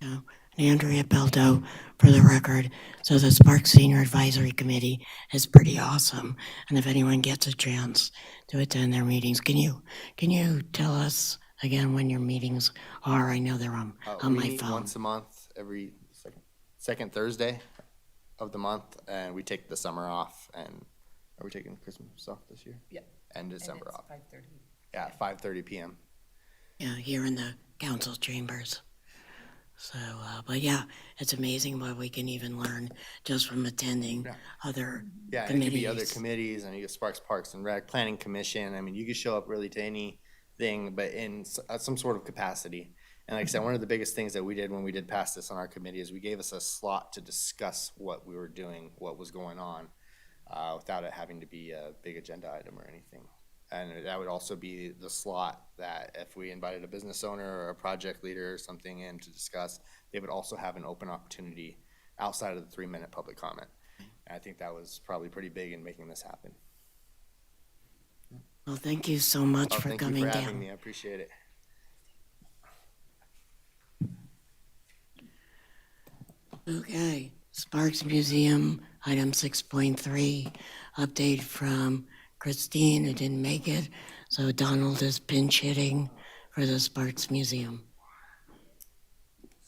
Yeah. And Andrea Beldo, for the record, so the Sparks Senior Advisory Committee is pretty awesome. And if anyone gets a chance to attend their meetings, can you tell us again when your meetings are? I know they're on We my meet phone. once a month, every second Thursday of the month, and we take the summer off. And are we taking Christmas off this year? Yeah. And December off. 5:30. Yeah, 5:30 p.m. Yeah, here in the council chambers. So, but yeah, it's amazing what we can even learn just from attending other Yeah, it committees. could be other committees, and you get Sparks Parks and Rec, Planning Commission. I mean, you could show up really to anything, but in some sort of capacity. And like I said, one of the biggest things that we did when we did pass this on our committee is we gave us a slot to discuss what we were doing, what was going on, without it having to be a big agenda item or anything. And that would also be the slot that if we invited a business owner or a project leader or something in to discuss, they would also have an open opportunity outside of the 3-minute public comment. And I think that was probably pretty big in making this happen. Well, thank you so much for Thank you coming for having down. me. I appreciate it. Okay, Sparks Museum, item 6.3, update from Christine, who didn't make it. So Donald is pinch hitting for the Sparks Museum.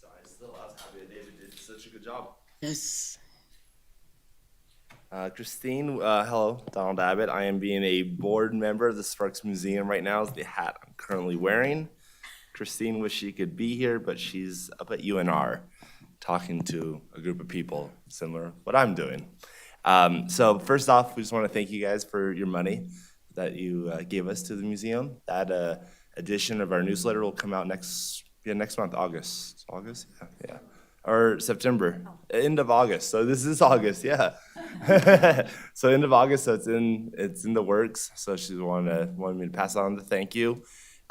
So I still was happy that David did such a good job. Yes. Christine, hello, Donald Abbott. I am being a board member of the Sparks Museum right now, is the hat I'm currently wearing. Christine wish she could be here, but she's up at UNR talking to a group of people similar to what I'm doing. So first off, we just want to thank you guys for your money that you gave us to the museum. That edition of our newsletter will come out next month, August. August? Yeah. Or September, end of August. So this is August, yeah. So end of August, so it's in the works. So she wanted me to pass on to thank you.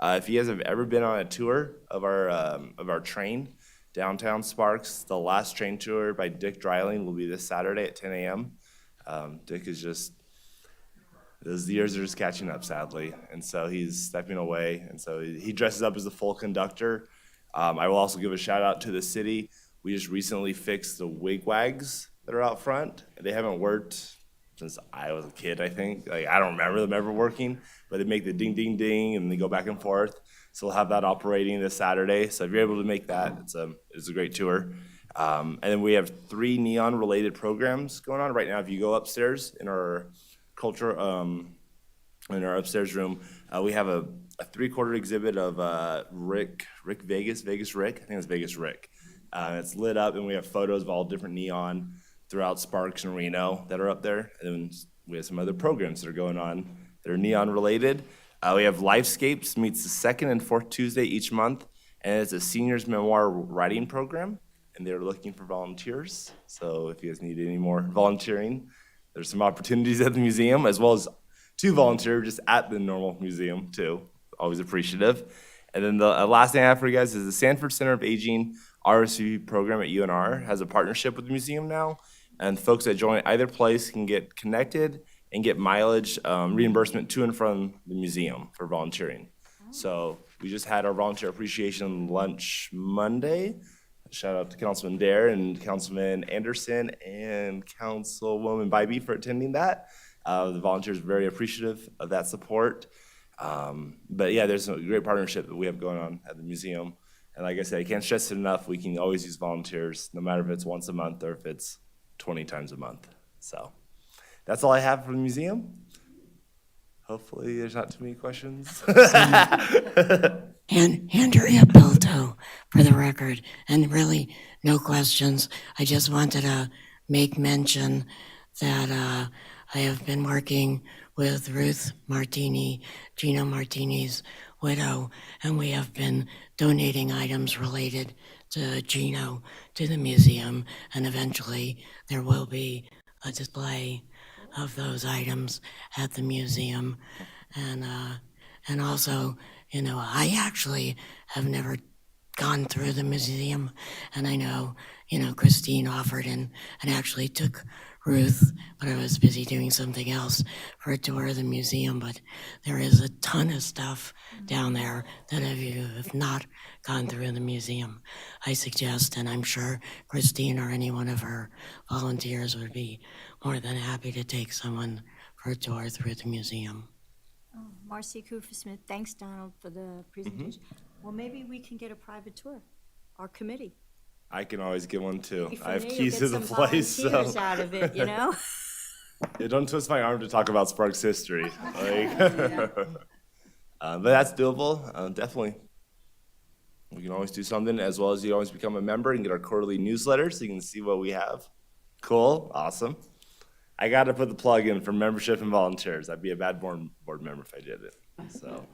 If you guys have ever been on a tour of our train, downtown Sparks, the last train tour by Dick Dreiling will be this Saturday at 10 a.m. Dick is just, those years are just catching up, sadly. And so he's stepping away. And so he dresses up as a full conductor. I will also give a shout out to the city. We just recently fixed the wigwags that are out front. They haven't worked since I was a kid, I think. Like, I don't remember them ever working, but they make the ding, ding, ding, and they go back and forth. So we'll have that operating this Saturday. So if you're able to make that, it's a great tour. And then we have 3 neon-related programs going on right now. If you go upstairs in our culture, in our upstairs room, we have a 3-quarter exhibit of Rick Vegas Rick. I think it's Vegas Rick. It's lit up, and we have photos of all different neon throughout Sparks and Reno that are up there. And then we have some other programs that are going on that are neon-related. We have Lifescapes, meets the 2nd and 4th Tuesday each month, and it's a seniors memoir writing program, and they're looking for volunteers. So if you guys need any more volunteering, there's some opportunities at the museum, as well as to volunteer just at the normal museum too. Always appreciative. And then the last thing I have for you guys is the Sanford Center of Aging RSVP program at UNR has a partnership with the museum now, and folks that join either place can get connected and get mileage reimbursement to and from the museum for volunteering. So we just had our volunteer appreciation lunch Monday. Shout out to Councilman Dare and Councilman Anderson and Councilwoman Bybee for attending that. The volunteers are very appreciative of that support. But yeah, there's a great partnership that we have going on at the museum. And like I said, I can't stress it enough, we can always use volunteers, no matter if it's once a month or if it's 20 times a month. So that's all I have for the museum. Hopefully there's not too many questions. And Andrea Belto, for the record, and really no questions. I just wanted to make mention that I have been working with Ruth Martini, Gino Martini's widow, and we have been donating items related to Gino to the museum, and eventually there will be a display of those items at the museum. And also, you know, I actually have never gone through the museum, and I know, you know, Christine offered and actually took Ruth, but I was busy doing something else for a tour of the museum. But there is a ton of stuff down there that if you have not gone through the museum, I suggest, and I'm sure Christine or any one of her volunteers would be more than happy to take someone for a tour through the museum. Marcy Cooper-Smith, thanks, Donald, for the presentation. Well, maybe we can get a private tour, our committee. I can always get one too. For I have me, you'll keys get to the some place, so. volunteers out of it, you know? Yeah, don't twist my arm to talk about Sparks history. Like, but that's doable, definitely. We can always do something, as well as you always become a member and get our quarterly newsletter so you can see what we have. Cool, awesome. I got to put the plug in for membership and volunteers. I'd be a bad board member if I did it. So,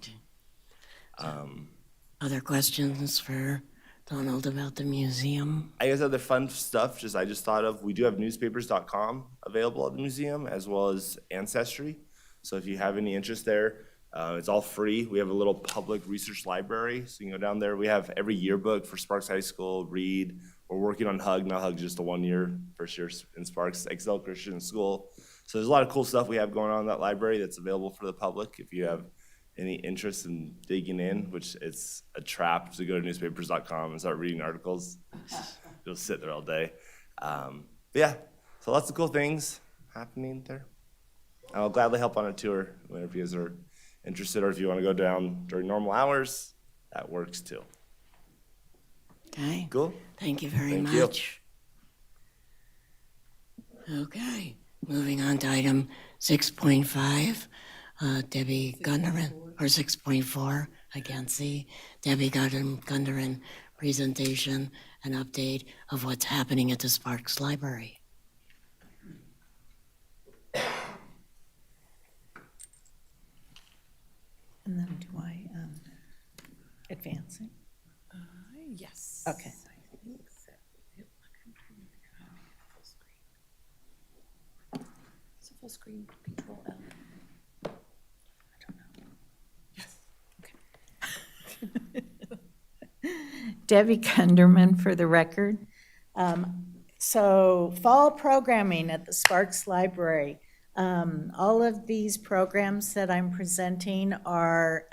Other questions for Donald about the museum? I guess other fun stuff I just thought of, we do have newspapers.com available at the museum, as well as Ancestry. So if you have any interest there, it's all free. We have a little public research library, so you can go down there. We have every yearbook for Sparks High School, Reed. We're working on HUG. Now HUG's just a 1 year, first year in Sparks, Excel Christian School. So there's a lot of cool stuff we have going on in that library that's available for the public if you have any interest in digging in, which it's a trap to go to newspapers.com and start reading articles. You'll sit there all day. But yeah, so lots of cool things happening there. I'll gladly help on a tour whenever you guys are interested, or if you want to go down during normal hours, that works too. Okay. Cool? Thank you very Thank you. much. Okay, moving on to item 6.5, Debbie Gunderin, or 6.4, I can't see. Debbie Gunderin presentation and update of what's happening at the Sparks Library. And then do I advance it? Yes. Okay. So full screen, Control L. Debbie Kunderman for the record. So fall programming at the Sparks Library. All of these programs that I'm presenting are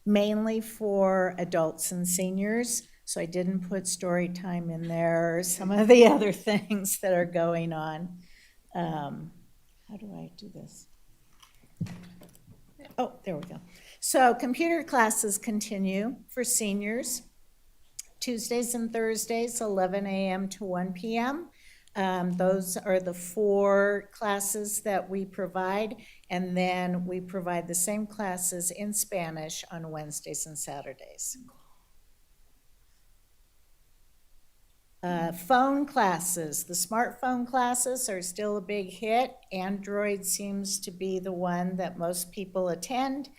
mainly for adults and seniors. So I didn't put story time in there or some of the other things that are going on. How do I do this? Oh, there we go. So computer classes continue for seniors. Tuesdays and Thursdays, 11 a.m. to 1 p.m. Those are the 4 classes that we provide, and then we provide the same classes in Spanish on Wednesdays and Saturdays. Phone classes, the smartphone classes are still a big hit. Android seems to be the one that most people attend.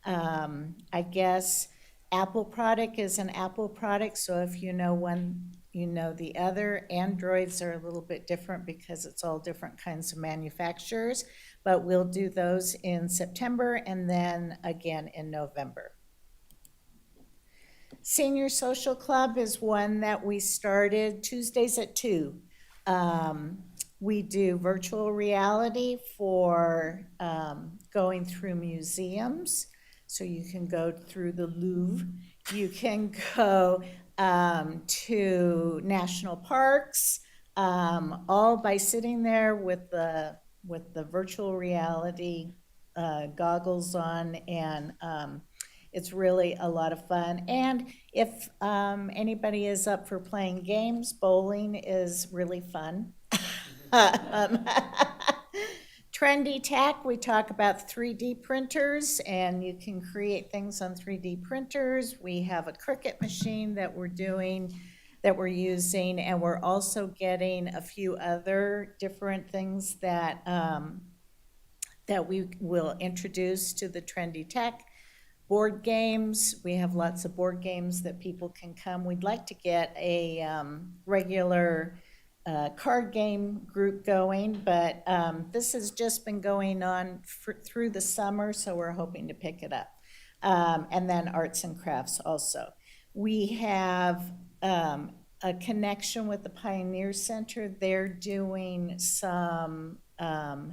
I guess Apple product is an Apple product, so if you know one, you know the other. Androids are a little bit different because it's all different kinds of manufacturers, but we'll do those in September and then again in November. Senior Social Club is one that we started Tuesdays at 2. We do virtual reality for going through museums. So you can go through the Louvre, you can go to national parks, all by sitting there with the virtual reality goggles on, and it's really a lot of fun. And if anybody is up for playing games, bowling is really fun. Trendy Tech, we talk about 3D printers, and you can create things on 3D printers. We have a Cricut machine that we're using, and we're also getting a few other different things that that we will introduce to the Trendy Tech. Board games, we have lots of board games that people can come. We'd like to get a regular card game group going, but this has just been going on through the summer, so we're hoping to pick it up. And then arts and crafts also. We have a connection with the Pioneer Center. They're doing some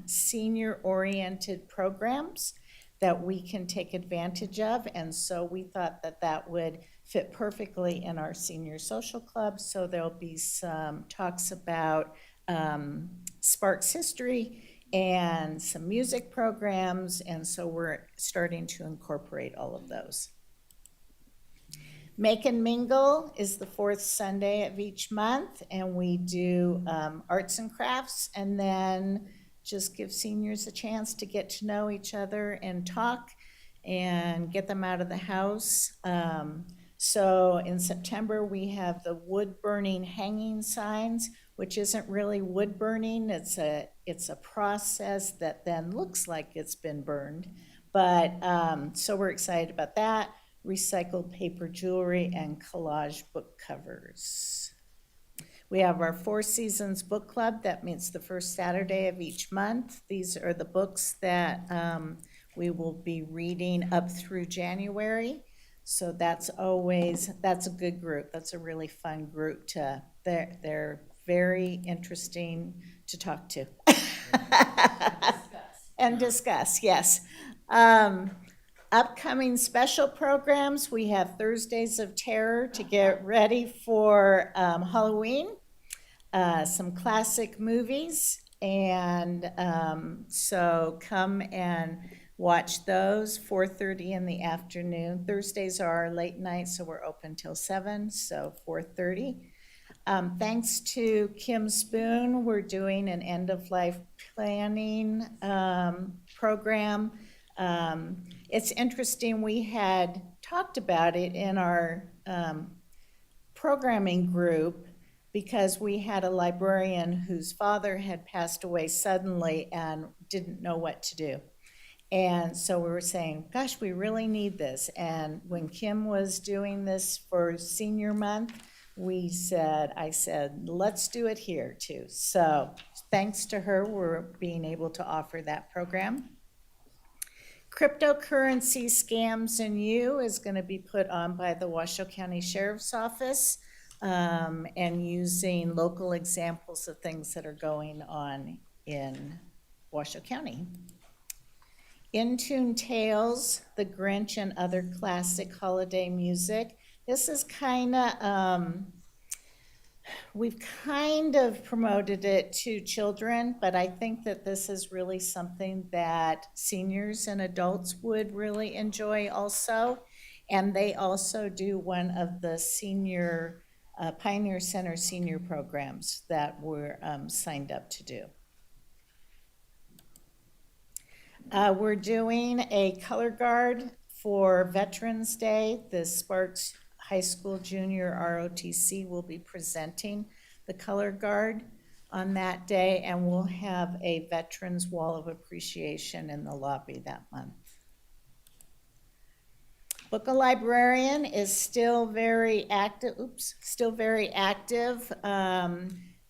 senior-oriented programs that we can take advantage of, and so we thought that that would fit perfectly in our senior social club. So there'll be some talks about Sparks history and some music programs, and so we're starting to incorporate all of those. Make and Mingle is the fourth Sunday of each month, and we do arts and crafts, and then just give seniors a chance to get to know each other and talk and get them out of the house. So in September, we have the wood burning hanging signs, which isn't really wood burning. It's a process that then looks like it's been burned. But so we're excited about that. Recycled paper jewelry and collage book covers. We have our Four Seasons Book Club that meets the first Saturday of each month. These are the books that we will be reading up through January. So that's a good group. That's a really fun group they're very interesting to talk to. And discuss, yes. Upcoming special programs, we have Thursdays of Terror to get ready for Halloween, some classic movies, and so come and watch those, 4:30 in the afternoon. Thursdays are our late nights, so we're open till 7, so 4:30. Thanks to Kim Spoon, we're doing an end-of-life planning program. It's interesting, we had talked about it in our programming group because we had a librarian whose father had passed away suddenly and didn't know what to do. And so we were saying, gosh, we really need this. And when Kim was doing this for Senior Month, I said, let's do it here too. So thanks to her, we're being able to offer that program. Cryptocurrency Scams and You is going to be put on by the Washoe County Sheriff's Office and using local examples of things that are going on in Washoe County. In Tune Tales, The Grinch and Other Classic Holiday Music. This is we've kind of promoted it to children, but I think that this is really something that seniors and adults would really enjoy also. And they also do one of the senior, Pioneer Center senior programs that we're signed up to do. We're doing a color guard for Veterans Day. The Sparks High School Junior ROTC will be presenting the color guard on that day, and we'll have a Veterans Wall of Appreciation in the lobby that month. Book a Librarian is still very active.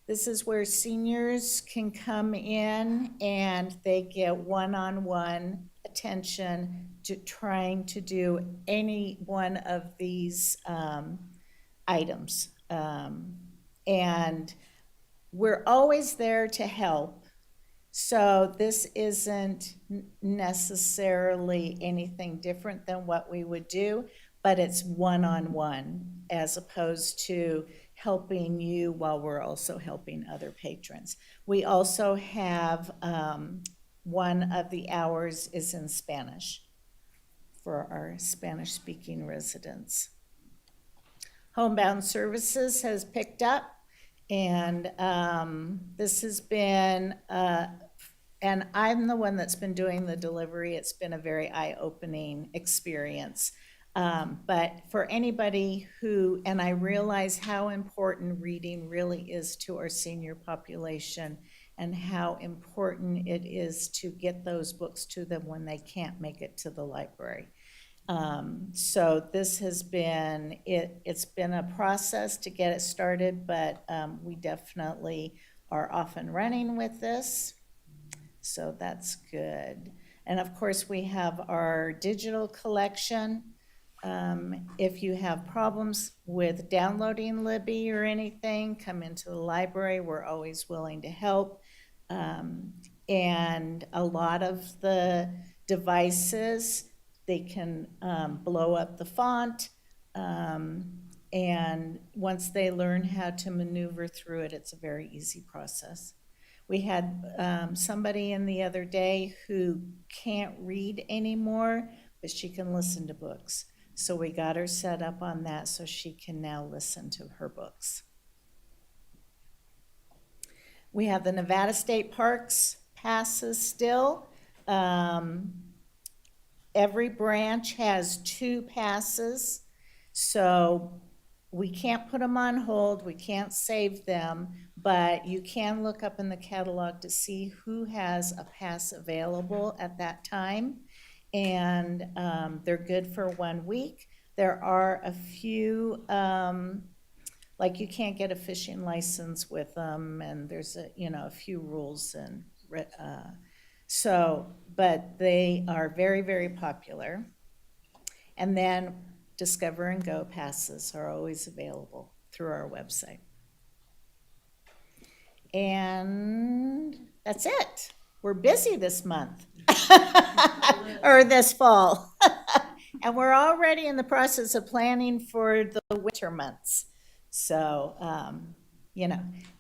This is where seniors can come in and they get one-on-one attention to trying to do any one of these items. And we're always there to help. So this isn't necessarily anything different than what we would do, but it's one-on-one as opposed to helping you while we're also helping other patrons. We also have one of the hours is in Spanish for our Spanish-speaking residents. Homebound Services has picked up, and this has been, and I'm the one that's been doing the delivery. It's been a very eye-opening experience. But for anybody who, and I realize how important reading really is to our senior population and how important it is to get those books to them when they can't make it to the library. So this has been, it's been a process to get it started, but we definitely are off and running with this. So that's good. And of course, we have our digital collection. If you have problems with downloading Libby or anything, come into the library. We're always willing to help. And a lot of the devices, they can blow up the font. And once they learn how to maneuver through it, it's a very easy process. We had somebody in the other day who can't read anymore, but she can listen to books. So we got her set up on that so she can now listen to her books. We have the Nevada State Parks passes still. Every branch has 2 passes, so we can't put them on hold, we can't save them, but you can look up in the catalog to see who has a pass available at that time. And they're good for 1 week. There are a few, like you can't get a fishing license with them, and there's a few rules and but they are very, very popular. And then Discover and Go passes are always available through our website. And that's it. We're busy this month. Or this fall. And we're already in the process of planning for the winter months. So,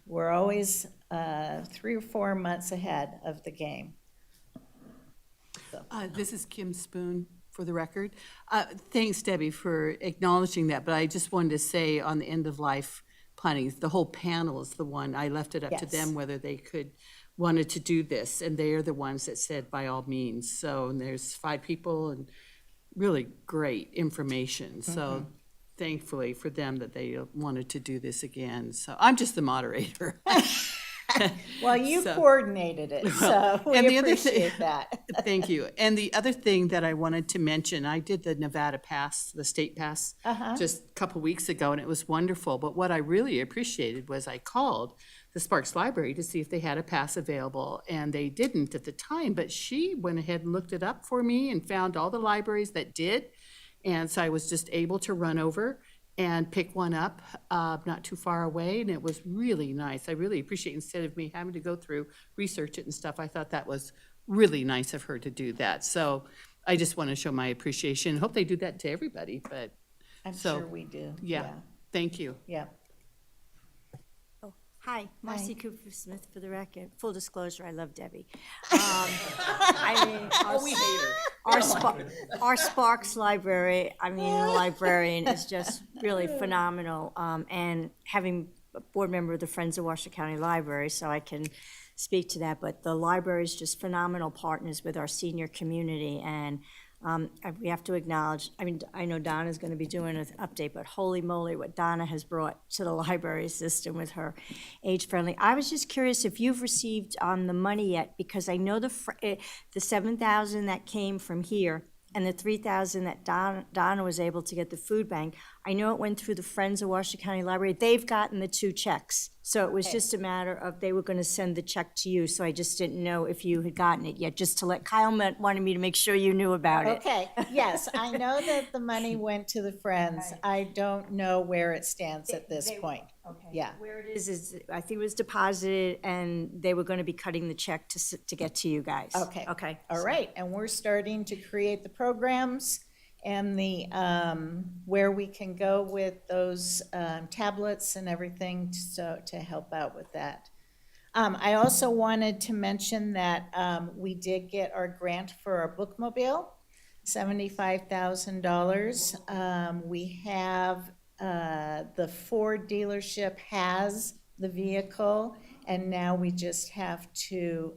we're always 3 or 4 months ahead of the game. This is Kim Spoon, for the record. Thanks, Debbie, for acknowledging that, but I just wanted to say on the end of life planning, the whole panel is the one, I left it up to Yes. them whether they wanted to do this, and they are the ones that said by all means. So, and there's 5 people and really great information. So thankfully for them that they wanted to do this again. So I'm just the moderator. Well, you So- coordinated it, so we and the other thing- appreciate that. Thank you. And the other thing that I wanted to mention, I did the Nevada Pass, the state pass, just a couple weeks ago, and it was wonderful. But what I really appreciated was I called the Sparks Library to see if they had a pass available, and they didn't at the time, but she went ahead and looked it up for me and found all the libraries that did. And so I was just able to run over and pick one up not too far away, and it was really nice. I really appreciate, instead of me having to go through, research it and stuff, I thought that was really nice of her to do that. So I just want to show my appreciation. Hope they do that to everybody, but I'm So, sure we do. yeah, thank you. Yeah. Hi, Marcy Cooper Smith for the record. Full disclosure, I love Debbie. Our Sparks Library, the librarian is just really phenomenal. And having a board member of the Friends of Washoe County Library, so I can speak to that. But the library is just phenomenal partners with our senior community, and we have to acknowledge, I know Donna's going to be doing an update, but holy moly, what Donna has brought to the library system with her age-friendly. I was just curious if you've received the money yet, because I know the $7,000 that came from here and the $3,000 that Donna was able to get the food bank. I know it went through the Friends of Washoe County Library. They've gotten the 2 checks. So it was just a matter of they were going to send the check to you. So I just didn't know if you had gotten it yet, just to let Kyle wanted me to make sure you knew about it. Okay, yes, I know that the money went to the Friends. I don't know where it stands at this point. Okay. Yeah. Where it is I think it was deposited, and they were going to be cutting the check to get to you guys. Okay. Okay. All right, and we're starting to create the programs and the, where we can go with those tablets and everything, so to help out with that. I also wanted to mention that we did get our grant for our bookmobile, $75,000. We have, the Ford dealership has the vehicle, and now we just have to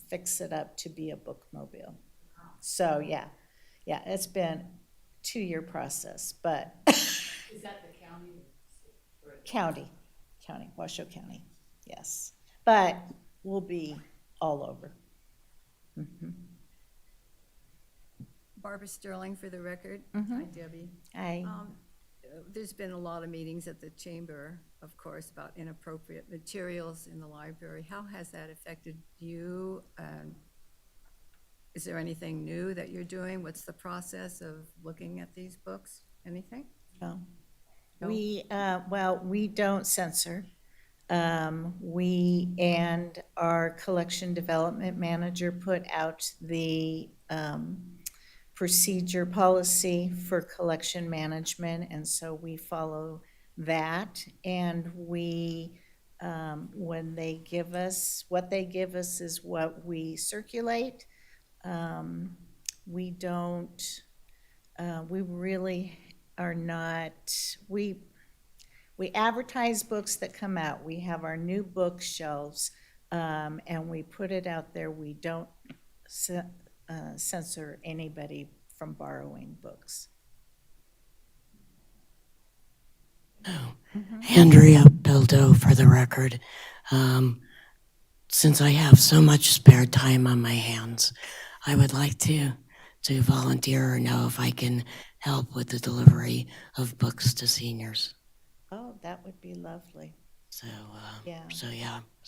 fix it up to be a bookmobile. So, yeah, it's been a 2-year process, but. Is that the county? County, Washoe County, yes. But we'll be all over. Barbara Sterling for the record. Hi, Debbie. There's been a lot of meetings at the chamber, of course, about inappropriate materials in the library. How has that affected you? Is there anything new that you're doing? What's the process of looking at these books? Anything? No. No? We don't censor. We and our collection development manager put out the procedure policy for collection management, and so we follow that. And we, when they give us, what they give us is what we circulate. We don't, we really are not, we advertise books that come out. We have our new bookshelves, and we put it out there. We don't censor anybody from borrowing books. Andrea Bildo, for the record. Since I have so much spare time on my hands, I would like to volunteer or know if I can help with the delivery of books to seniors. Oh, that would be lovely. So, Yeah.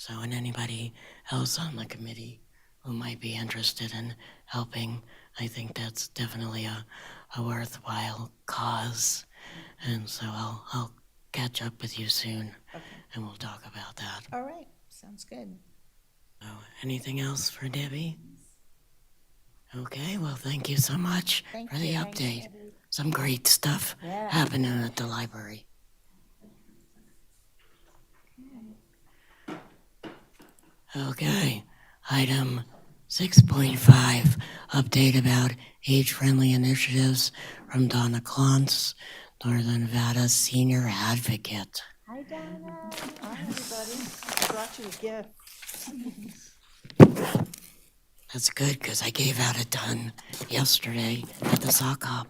and anybody else on the committee who might be interested in helping, I think that's definitely a worthwhile cause. And so I'll catch up with you soon, and we'll talk about that. All right, sounds good. So, anything else for Debbie? Okay, well, thank you so much Thank for the you. update. Some great stuff happening at the library. Okay, item 6.5, update about age-friendly initiatives from Donna Klontz, Northern Nevada Senior Advocate. Hi, Donna. Hi, everybody. I brought you a gift. That's good, because I gave out a ton yesterday at the sock hop.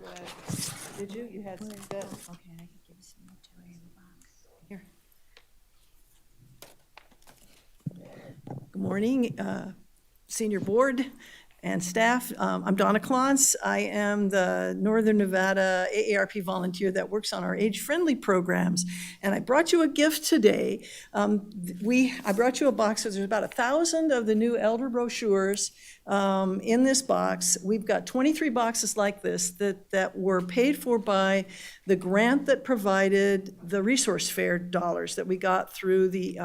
Did you? You had some good. Okay, I can give you some more too in the box. Here. Good morning, senior board and staff. I'm Donna Klontz. I am the Northern Nevada AARP volunteer that works on our age-friendly programs. And I brought you a gift today. I brought you a box, so there's about 1,000 of the new elder brochures in this box. We've got 23 boxes like this that were paid for by the grant that provided the resource fair dollars that we got through the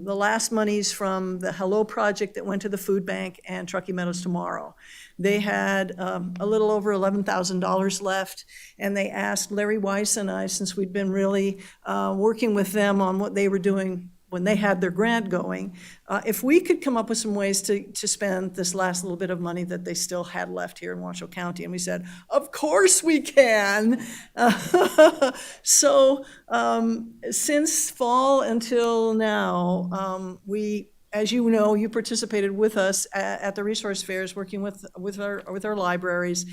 last monies from the Hello Project that went to the food bank and Truckee Meadows Tomorrow. They had a little over $11,000 left, and they asked Larry Weiss and I, since we'd been really working with them on what they were doing when they had their grant going, if we could come up with some ways to spend this last little bit of money that they still had left here in Washoe County. And we said, of course we can. So since fall until now, as you know, you participated with us at the resource fairs, working with our libraries,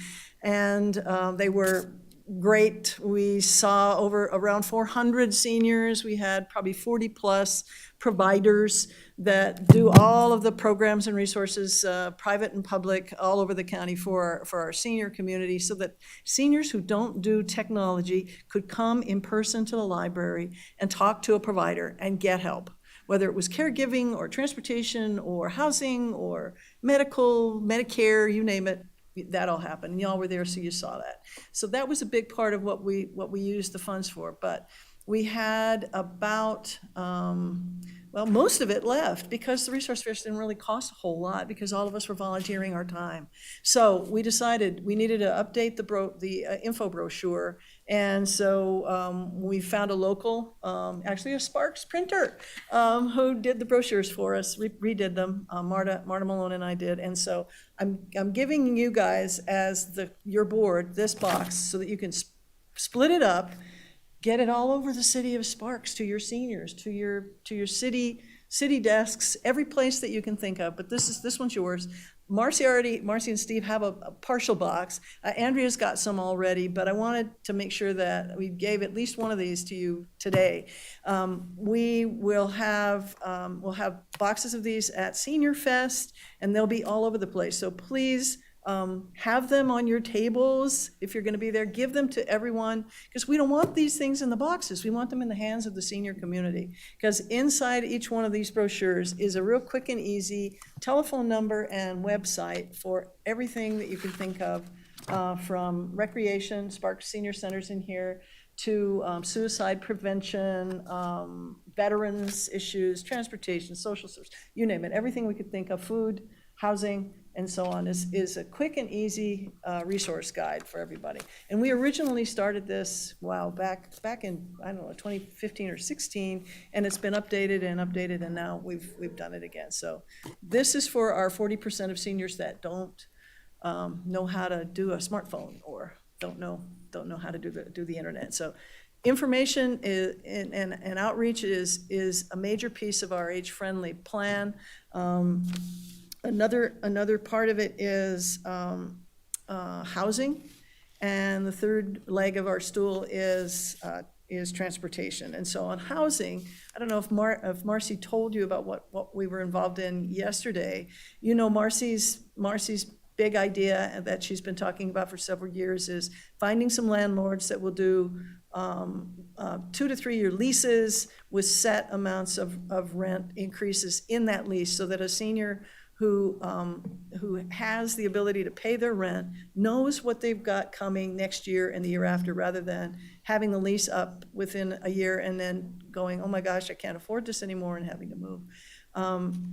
and they were great. We saw around 400 seniors. We had probably 40 plus providers that do all of the programs and resources, private and public, all over the county for our senior community, so that seniors who don't do technology could come in person to the library and talk to a provider and get help, whether it was caregiving or transportation or housing or medical, Medicare, you name it. That all happened. Y'all were there, so you saw that. So that was a big part of what we used the funds for. But we had about, most of it left, because the resource fairs didn't really cost a whole lot, because all of us were volunteering our time. So we decided we needed to update the info brochure. And so we found a local, actually a Sparks printer, who did the brochures for us, redid them. Marta Malone and I did. And so I'm giving you guys, as your board, this box so that you can split it up, get it all over the city of Sparks, to your seniors, to your city desks, every place that you can think of. But this one's yours. Marcy and Steve have a partial box. Andrea's got some already, but I wanted to make sure that we gave at least one of these to you today. We'll have boxes of these at Senior Fest, and they'll be all over the place. So please have them on your tables if you're going to be there. Give them to everyone, because we don't want these things in the boxes. We want them in the hands of the senior community, because inside each one of these brochures is a real quick and easy telephone number and website for everything that you can think of from recreation, Sparks Senior Centers in here, to suicide prevention, veterans issues, transportation, social service, you name it, everything we could think of, food, housing, and so on, is a quick and easy resource guide for everybody. And we originally started this, wow, back in, I don't know, 2015 or 16, and it's been updated, and now we've done it again. So this is for our 40% of seniors that don't know how to do a smartphone or don't know how to do the internet. So information and outreach is a major piece of our age-friendly plan. Another part of it is housing, and the third leg of our stool is transportation. And so on housing, I don't know if Marcy told you about what we were involved in yesterday. You know, Marcy's big idea that she's been talking about for several years is finding some landlords that will do 2 to 3 year leases with set amounts of rent increases in that lease, so that a senior who has the ability to pay their rent knows what they've got coming next year and the year after, rather than having the lease up within a year and then going, oh my gosh, I can't afford this anymore, and having to move.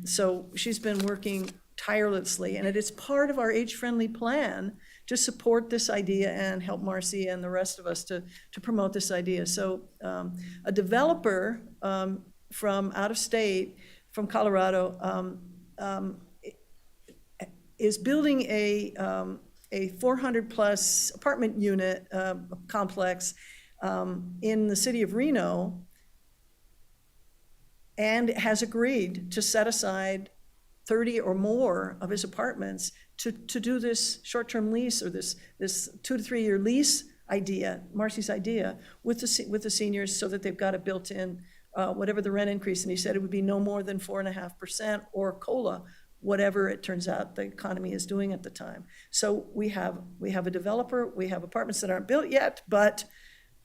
So she's been working tirelessly, and it is part of our age-friendly plan to support this idea and help Marcy and the rest of us to promote this idea. So a developer from out of state, from Colorado, is building a 400-plus apartment unit complex in the city of Reno, and has agreed to set aside 30 or more of his apartments to do this short-term lease, or this 2 to 3 year lease idea, Marcy's idea, with the seniors, so that they've got it built in, whatever the rent increase. And he said it would be no more than 4.5% or COLA, whatever it turns out the economy is doing at the time. So we have a developer, we have apartments that aren't built yet, but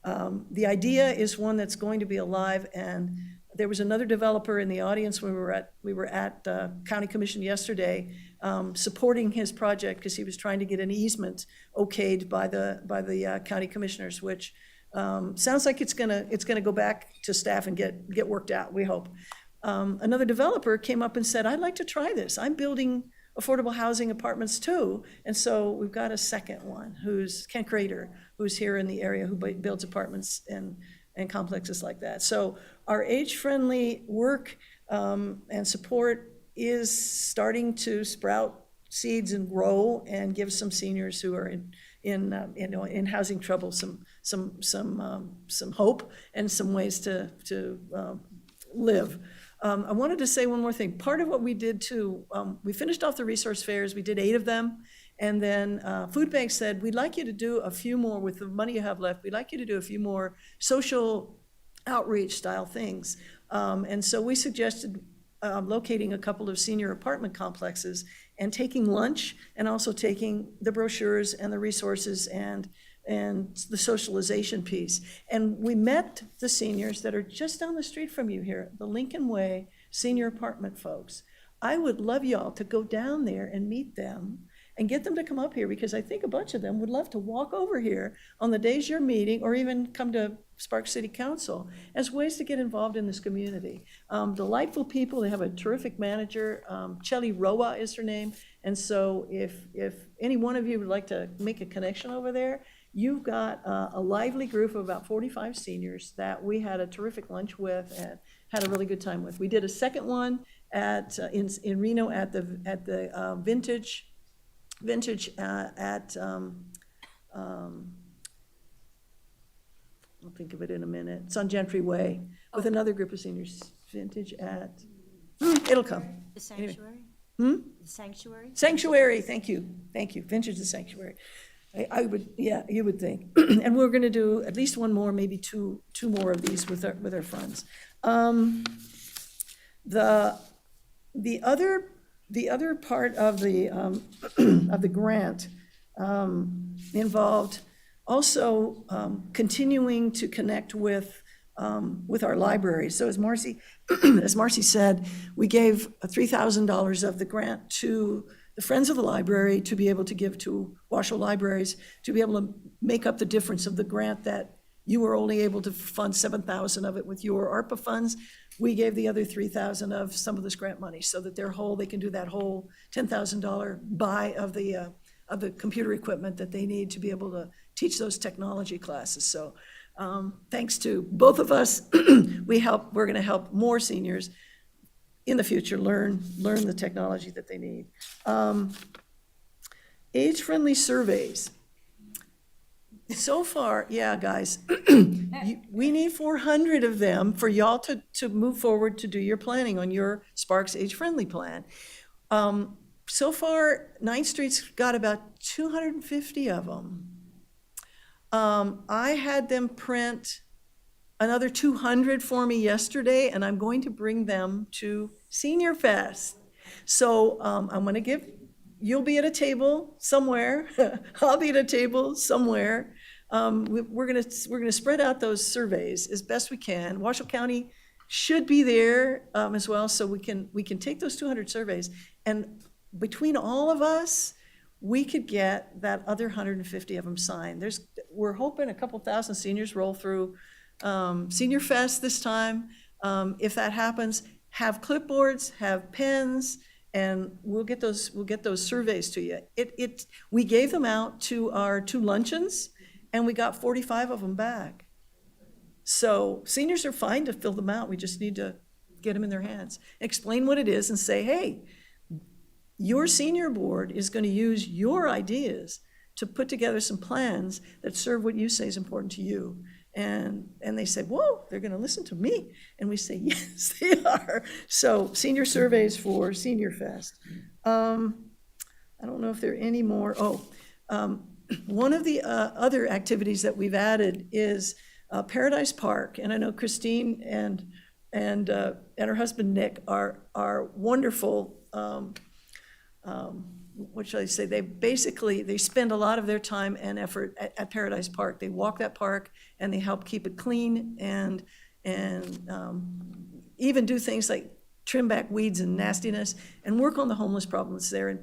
the idea is one that's going to be alive. And there was another developer in the audience when we were at the county commission yesterday, supporting his project because he was trying to get an easement okayed by the county commissioners, which sounds like it's gonna go back to staff and get worked out, we hope. Another developer came up and said, I'd like to try this. I'm building affordable housing apartments too. And so we've got a second one, who's Ken Crater, who's here in the area, who builds apartments and complexes like that. So our age-friendly work and support is starting to sprout seeds and grow and give some seniors who are in housing trouble some hope and some ways to live. I wanted to say one more thing. Part of what we did too, we finished off the resource fairs. We did 8 of them. And then Food Bank said, we'd like you to do a few more with the money you have left. We'd like you to do a few more social outreach style things. And so we suggested locating a couple of senior apartment complexes and taking lunch, and also taking the brochures and the resources and the socialization piece. And we met the seniors that are just down the street from you here, the Lincoln Way senior apartment folks. I would love y'all to go down there and meet them and get them to come up here, because I think a bunch of them would love to walk over here on the days you're meeting, or even come to Sparks City Council as ways to get involved in this community. Delightful people. They have a terrific manager. Chelly Roa is her name. And so if any one of you would like to make a connection over there, you've got a lively group of about 45 seniors that we had a terrific lunch with and had a really good time with. We did a second one in Reno at the Vintage at I'll think of it in a minute. It's on Gentry Way with another group of seniors. Vintage at it'll come. The sanctuary? The Sanctuary? Sanctuary. Thank you. Vintage the Sanctuary. I would, yeah, you would think. And we're going to do at least one more, maybe two more of these with our friends. The other part of the grant involved also continuing to connect with our libraries. So as Marcy said, we gave $3,000 of the grant to the Friends of the Library to be able to give to Washoe Libraries, to be able to make up the difference of the grant that you were only able to fund 7,000 of it with your ARPA funds. We gave the other 3,000 of some of this grant money so that they can do that whole $10,000 buy of the computer equipment that they need to be able to teach those technology classes. So thanks to both of us, we're gonna help more seniors in the future learn the technology that they need. Age-friendly surveys. So far, yeah, guys, we need 400 of them for y'all to move forward to do your planning on your Sparks age-friendly plan. So far, 9th Street's got about 250 of them. I had them print another 200 for me yesterday, and I'm going to bring them to Senior Fest. So I'm gonna you'll be at a table somewhere, I'll be at a table somewhere. We're gonna spread out those surveys as best we can. Washoe County should be there as well, so we can take those 200 surveys, and between all of us, we could get that other 150 of them signed. We're hoping a couple thousand seniors roll through Senior Fest this time. If that happens, have clipboards, have pens, and we'll get those surveys to you. We gave them out to our 2 luncheons, and we got 45 of them back. So seniors are fine to fill them out. We just need to get them in their hands. Explain what it is and say, hey, your senior board is going to use your ideas to put together some plans that serve what you say is important to you. And they say, whoa, they're going to listen to me. And we say, yes, they are. So senior surveys for Senior Fest. I don't know if there are any more. One of the other activities that we've added is Paradise Park. And I know Christine and her husband Nick are wonderful. What shall I say? They spend a lot of their time and effort at Paradise Park. They walk that park and they help keep it clean and even do things like trim back weeds and nastiness and work on the homeless problem that's there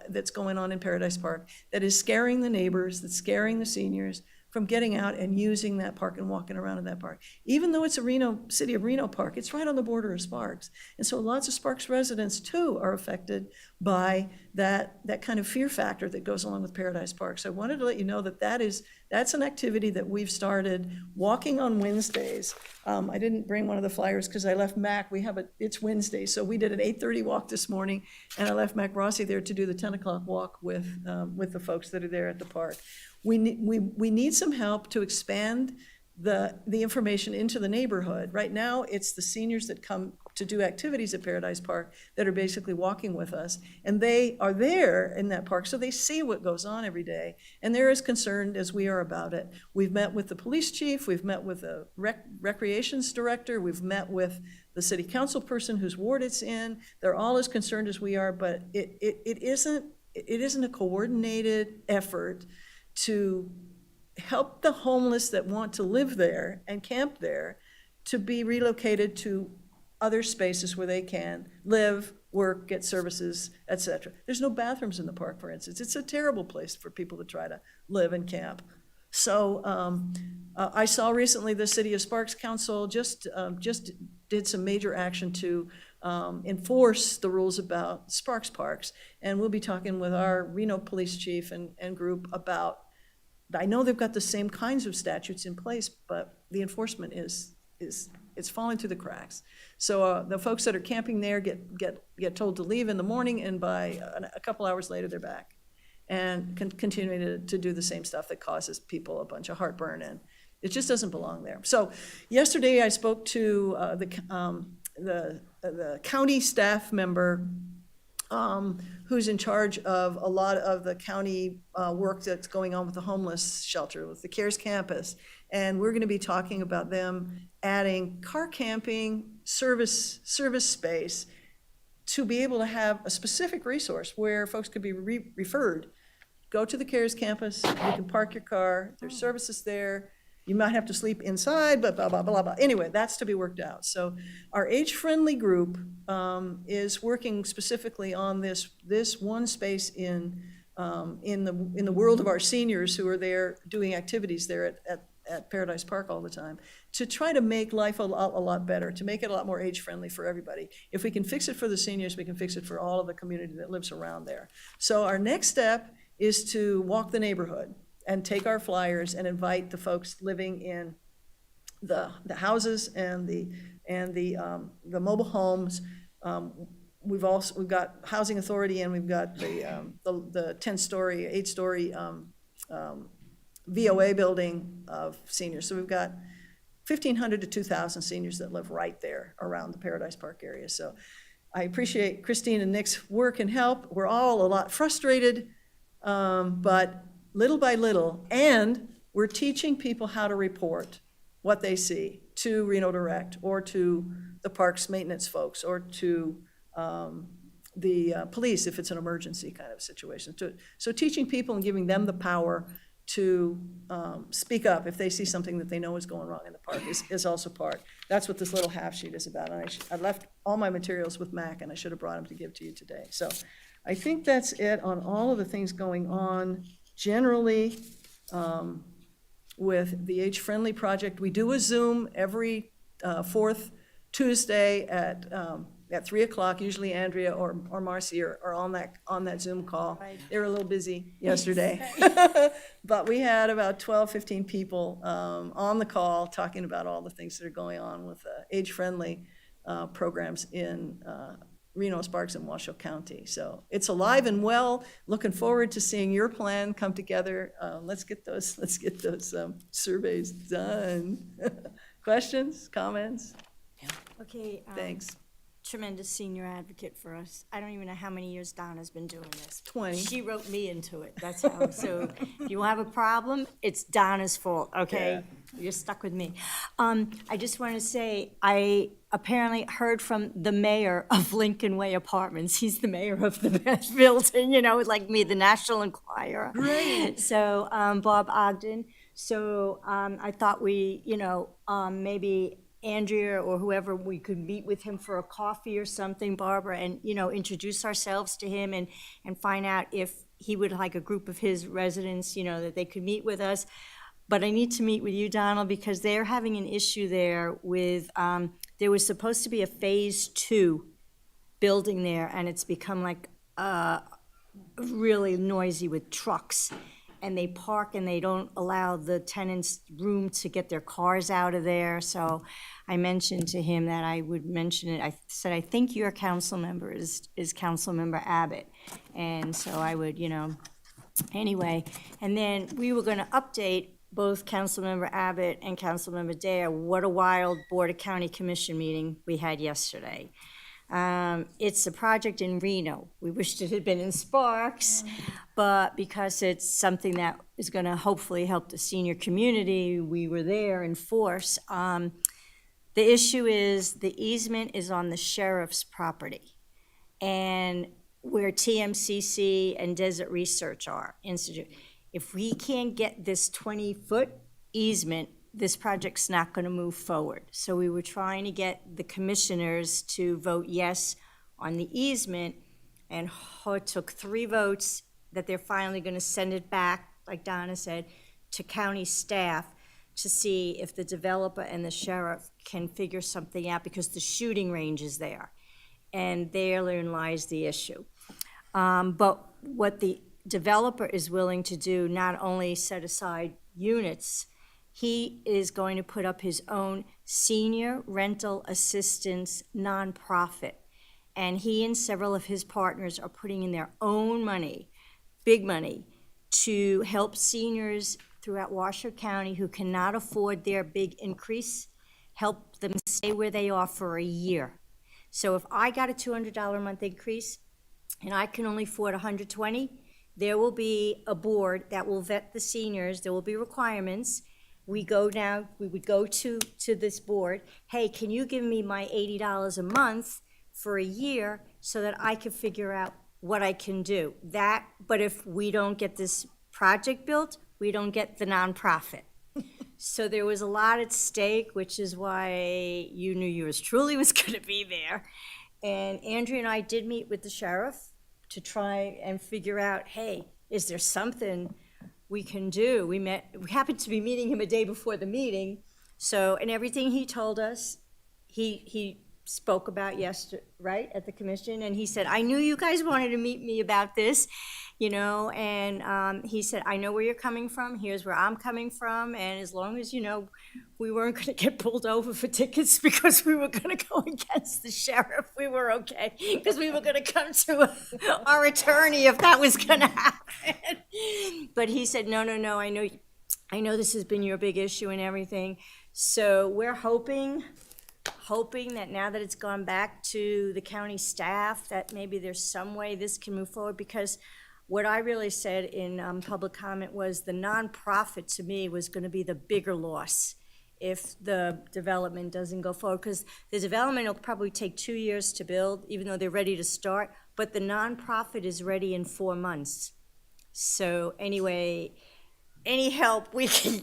that's going on in Paradise Park that is scaring the neighbors, that's scaring the seniors from getting out and using that park and walking around in that park. Even though it's a City of Reno park, it's right on the border of Sparks. And so lots of Sparks residents too are affected by that kind of fear factor that goes along with Paradise Park. So I wanted to let you know that's an activity that we've started, walking on Wednesdays. I didn't bring one of the flyers because I left Mac, it's Wednesday, so we did an 8:30 walk this morning, and I left Mac Rossi there to do the 10 o'clock walk with the folks that are there at the park. We need some help to expand the information into the neighborhood. Right now, it's the seniors that come to do activities at Paradise Park that are basically walking with us. And they are there in that park, so they see what goes on every day. And they're as concerned as we are about it. We've met with the police chief, we've met with the recreations director, we've met with the city council person whose ward it's in. They're all as concerned as we are, but it isn't a coordinated effort to help the homeless that want to live there and camp there to be relocated to other spaces where they can live, work, get services, etc. There's no bathrooms in the park, for instance. It's a terrible place for people to try to live and camp. So I saw recently the City of Sparks Council just did some major action to enforce the rules about Sparks Parks. And we'll be talking with our Reno Police Chief and group about, I know they've got the same kinds of statutes in place, but the enforcement it's falling through the cracks. So the folks that are camping there get told to leave in the morning, and by a couple hours later, they're back. And continuing to do the same stuff that causes people a bunch of heartburn, and it just doesn't belong there. So yesterday I spoke to the county staff member who's in charge of a lot of the county work that's going on with the homeless shelter, with the CARES campus. And we're going to be talking about them adding car camping service space to be able to have a specific resource where folks could be referred. Go to the CARES campus, you can park your car, there's services there, you might have to sleep inside, but blah, blah, blah, blah. Anyway, that's to be worked out. So our age-friendly group is working specifically on this one space in the world of our seniors who are there doing activities there at Paradise Park all the time, to try to make life a lot better, to make it a lot more age-friendly for everybody. If we can fix it for the seniors, we can fix it for all of the community that lives around there. So our next step is to walk the neighborhood and take our flyers and invite the folks living in the houses and the mobile homes. We've got Housing Authority, and we've got the 10-story, 8-story VOA building of seniors. So we've got 1,500 to 2,000 seniors that live right there around the Paradise Park area. So I appreciate Christine and Nick's work and help. We're all a lot frustrated, but little by little, and we're teaching people how to report what they see to Reno Direct or to the parks maintenance folks or to the police if it's an emergency kind of situation. So teaching people and giving them the power to speak up if they see something that they know is going wrong in the park is also part. That's what this little half sheet is about. And I left all my materials with Mac, and I should have brought them to give to you today. So I think that's it on all of the things going on generally with the Age Friendly Project. We do a Zoom every fourth Tuesday at 3 o'clock. Usually Andrea or Marcy are on that Zoom call. They were a little busy yesterday. But we had about 12, 15 people on the call talking about all the things that are going on with age-friendly programs in Reno, Sparks, and Washoe County. So it's alive and well. Looking forward to seeing your plan come together. Let's get those surveys done. Questions, comments? Okay. Thanks. Tremendous senior advocate for us. I don't even know how many years Donna's been doing this. 20. She wrote me into it, that's how. So if you have a problem, it's Donna's fault, okay? You're stuck with me. I just want to say, I apparently heard from the mayor of Lincoln Way Apartments. He's the mayor of the best building, like me, the National Enquirer. Great. So Bob Ogden. So I thought we, maybe Andrea or whoever, we could meet with him for a coffee or something, Barbara, and, introduce ourselves to him and find out if he would like a group of his residents, that they could meet with us. But I need to meet with you, Donald, because they're having an issue there with, there was supposed to be a phase 2 building there, and it's become like really noisy with trucks. And they park and they don't allow the tenants room to get their cars out of there. So I mentioned to him that I would mention it. I said, I think your council member is Council Member Abbott. And so I would, anyway. And then we were gonna update both Council Member Abbott and Council Member Dare. What a wild Board of County Commission meeting we had yesterday. It's a project in Reno. We wished it had been in Sparks, but because it's something that is going to hopefully help the senior community, we were there in force. The issue is the easement is on the sheriff's property, and where TMCC and Desert Research Institute. If we can't get this 20-foot easement, this project's not going to move forward. So we were trying to get the commissioners to vote yes on the easement, and it took 3 votes that they're finally going to send it back, like Donna said, to county staff to see if the developer and the sheriff can figure something out, because the shooting range is there, and therein lies the issue. But what the developer is willing to do, not only set aside units, he is going to put up his own senior rental assistance nonprofit. And he and several of his partners are putting in their own money, big money, to help seniors throughout Washoe County who cannot afford their big increase, help them stay where they are for a year. So if I got a $200 a month increase and I can only afford $120, there will be a board that will vet the seniors. There will be requirements. We would go to this board, hey, can you give me my $80 a month for a year so that I can figure out what I can do? But if we don't get this project built, we don't get the nonprofit. So there was a lot at stake, which is why you knew yours truly was going to be there. And Andrea and I did meet with the sheriff to try and figure out, hey, is there something we can do? We happened to be meeting him a day before the meeting. So, and everything he told us, he spoke about yesterday, right, at the commission, and he said, I knew you guys wanted to meet me about this, and he said, I know where you're coming from, here's where I'm coming from, and as long as, we weren't gonna get pulled over for tickets because we were gonna go against the sheriff, we were okay, because we were gonna come to our attorney if that was gonna happen. But he said, no, I know this has been your big issue and everything, so we're hoping that now that it's gone back to the county staff, that maybe there's some way this can move forward, because what I really said in public comment was the nonprofit to me was gonna be the bigger loss if the development doesn't go forward, because the development will probably take 2 years to build, even though they're ready to start, but the nonprofit is ready in 4 months. So anyway, any help we can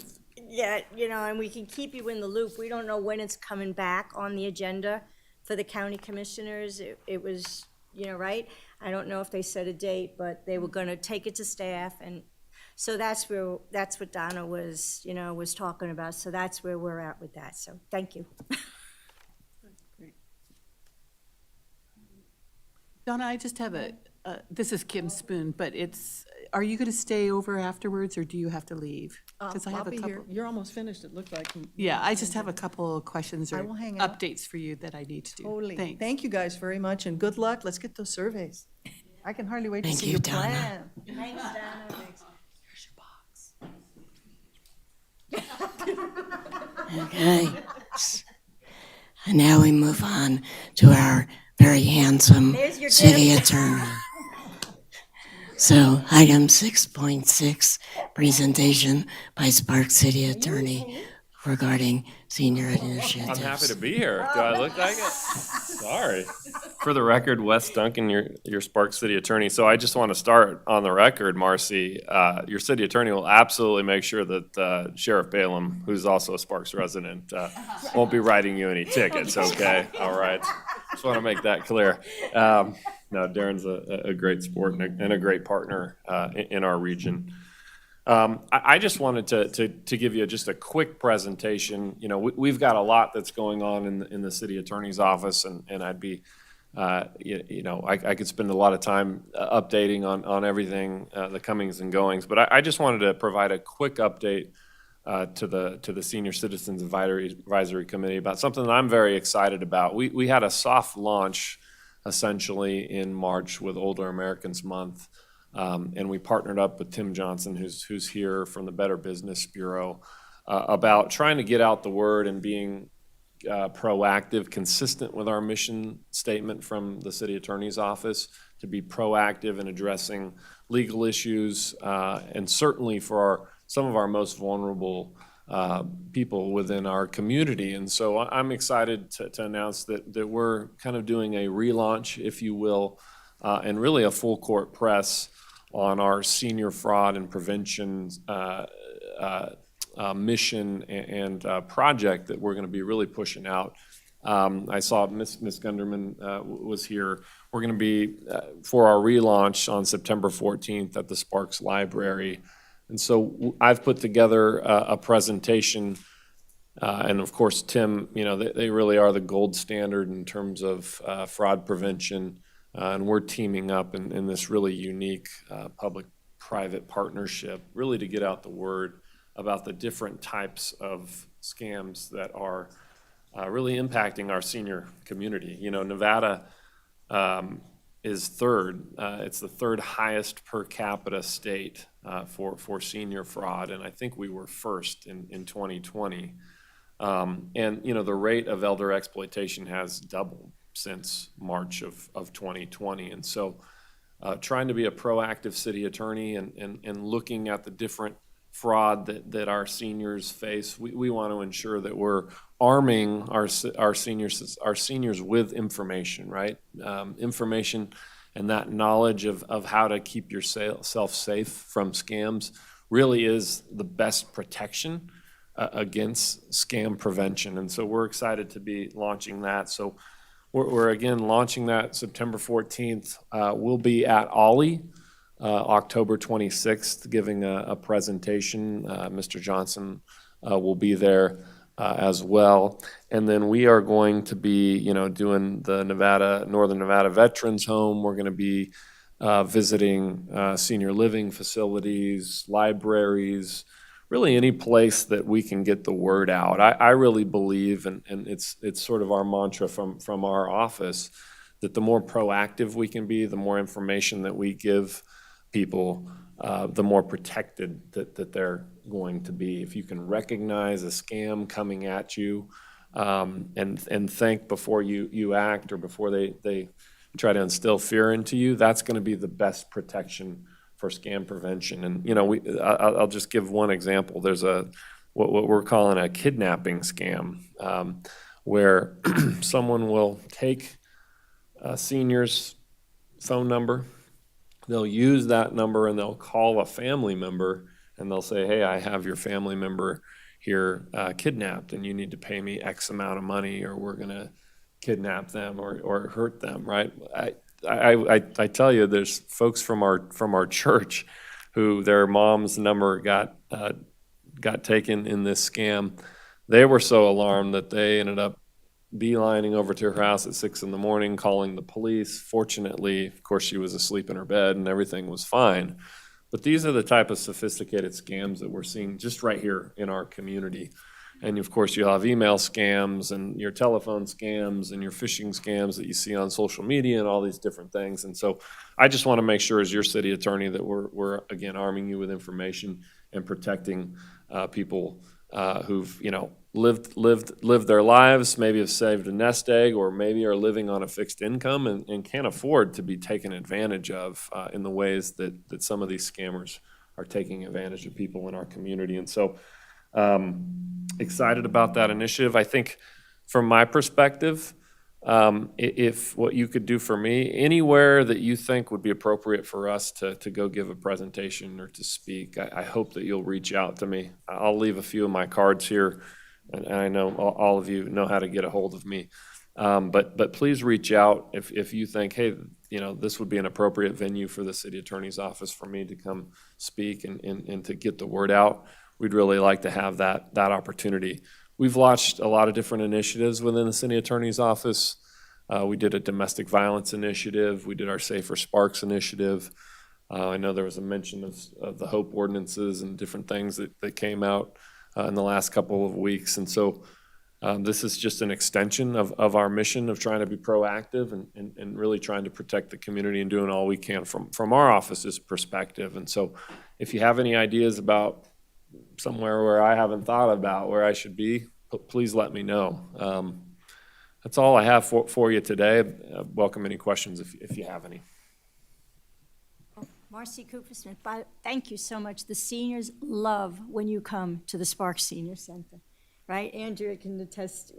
get, and we can keep you in the loop. We don't know when it's coming back on the agenda for the county commissioners. It was, right? I don't know if they set a date, but they were gonna take it to staff, and so that's what Donna was, was talking about. So that's where we're at with that. So thank you. Donna, I just have this is Kim Spoon, but are you going to stay over afterwards, or do you have to leave? 'Cause I I'll have a be here. couple. You're almost finished, it looked like. Yeah, I just have a couple of questions I or will hang out. updates for you that I need to do. Totally. Thanks. Thank you guys very much, and good luck. Let's get those surveys. I can hardly wait to Thank see you, your Donna. plan. Thanks, Donna. Okay. And now we move on to our very handsome There's your city gift. attorney. So item 6.6, presentation by Sparks City Attorney regarding senior initiatives. I'm happy to be here. Do I look like it? Sorry. For the record, Wes Duncan, your Sparks City Attorney. So I just want to start on the record, Marcy. Your city attorney will absolutely make sure that Sheriff Balaam, who's also a Sparks resident, won't be writing you any tickets, okay? All right. Just want to make that clear. No, Darren's a great sport and a great partner in our region. I just wanted to give you just a quick presentation. We've got a lot that's going on in the city attorney's office, and I'd be, I could spend a lot of time updating on everything, the comings and goings. But I just wanted to provide a quick update to the Senior Citizens Advisory Committee about something that I'm very excited about. We had a soft launch essentially in March with Older Americans Month. And we partnered up with Tim Johnson, who's here from the Better Business Bureau, about trying to get out the word and being proactive, consistent with our mission statement from the city attorney's office, to be proactive in addressing legal issues, and certainly for some of our most vulnerable people within our community. And so I'm excited to announce that we're kind of doing a relaunch, if you will, and really a full court press on our senior fraud and prevention mission and project that we're going to be really pushing out. I saw Miss Gunderman was here. We're going to be, for our relaunch on September 14th at the Sparks Library. And so I've put together a presentation, and of course, Tim, they really are the gold standard in terms of fraud prevention. And we're teaming up in this really unique public-private partnership, really to get out the word about the different types of scams that are really impacting our senior community. Nevada is third. It's the third highest per capita state for senior fraud, and I think we were first in 2020. And the rate of elder exploitation has doubled since March of 2020. And so trying to be a proactive city attorney and looking at the different fraud that our seniors face, we want to ensure that we're arming our seniors with information, right? Information and that knowledge of how to keep yourself safe from scams really is the best protection against scam prevention. And so we're excited to be launching that. So we're again launching that September 14th. We'll be at Ollie October 26th, giving a presentation. Mr. Johnson will be there as well. And then we are going to be, doing the Northern Nevada Veterans Home. We're going to be visiting senior living facilities, libraries, really any place that we can get the word out. I really believe, and it's sort of our mantra from our office, that the more proactive we can be, the more information that we give people, the more protected that they're going to be. If you can recognize a scam coming at you, and think before you act or before they try to instill fear into you, that's going to be the best protection for scam prevention. And I'll just give one example. There's what we're calling a kidnapping scam, where someone will take a senior's phone number, they'll use that number and they'll call a family member and they'll say, hey, I have your family member here kidnapped and you need to pay me X amount of money or we're going to kidnap them or hurt them, right? I tell you, there's folks from our church who their mom's number got taken in this scam. They were so alarmed that they ended up beelining over to her house at 6 a.m, calling the police. Fortunately, of course, she was asleep in her bed and everything was fine. But these are the type of sophisticated scams that we're seeing just right here in our community. And of course, you'll have email scams and your telephone scams and your phishing scams that you see on social media and all these different things. And so I just want to make sure as your city attorney that we're again, arming you with information and protecting people who've, lived their lives, maybe have saved a nest egg, or maybe are living on a fixed income and can't afford to be taken advantage of in the ways that some of these scammers are taking advantage of people in our community. And so excited about that initiative. I think from my perspective, if what you could do for me, anywhere that you think would be appropriate for us to go give a presentation or to speak, I hope that you'll reach out to me. I'll leave a few of my cards here, and I know all of you know how to get a hold of me. But please reach out if you think, hey, this would be an appropriate venue for the city attorney's office for me to come speak and to get the word out. We'd really like to have that opportunity. We've launched a lot of different initiatives within the city attorney's office. We did a domestic violence initiative. We did our Safer Sparks initiative. I know there was a mention of the HOPE ordinances and different things that came out in the last couple of weeks. And so this is just an extension of our mission of trying to be proactive and really trying to protect the community and doing all we can from our office's perspective. And so if you have any ideas about somewhere where I haven't thought about where I should be, please let me know. That's all I have for you today. Welcome any questions if you have any. Marcy Cooper-Smith, thank you so much. The seniors love when you come to the Sparks Senior Center, right? Andrea can attest.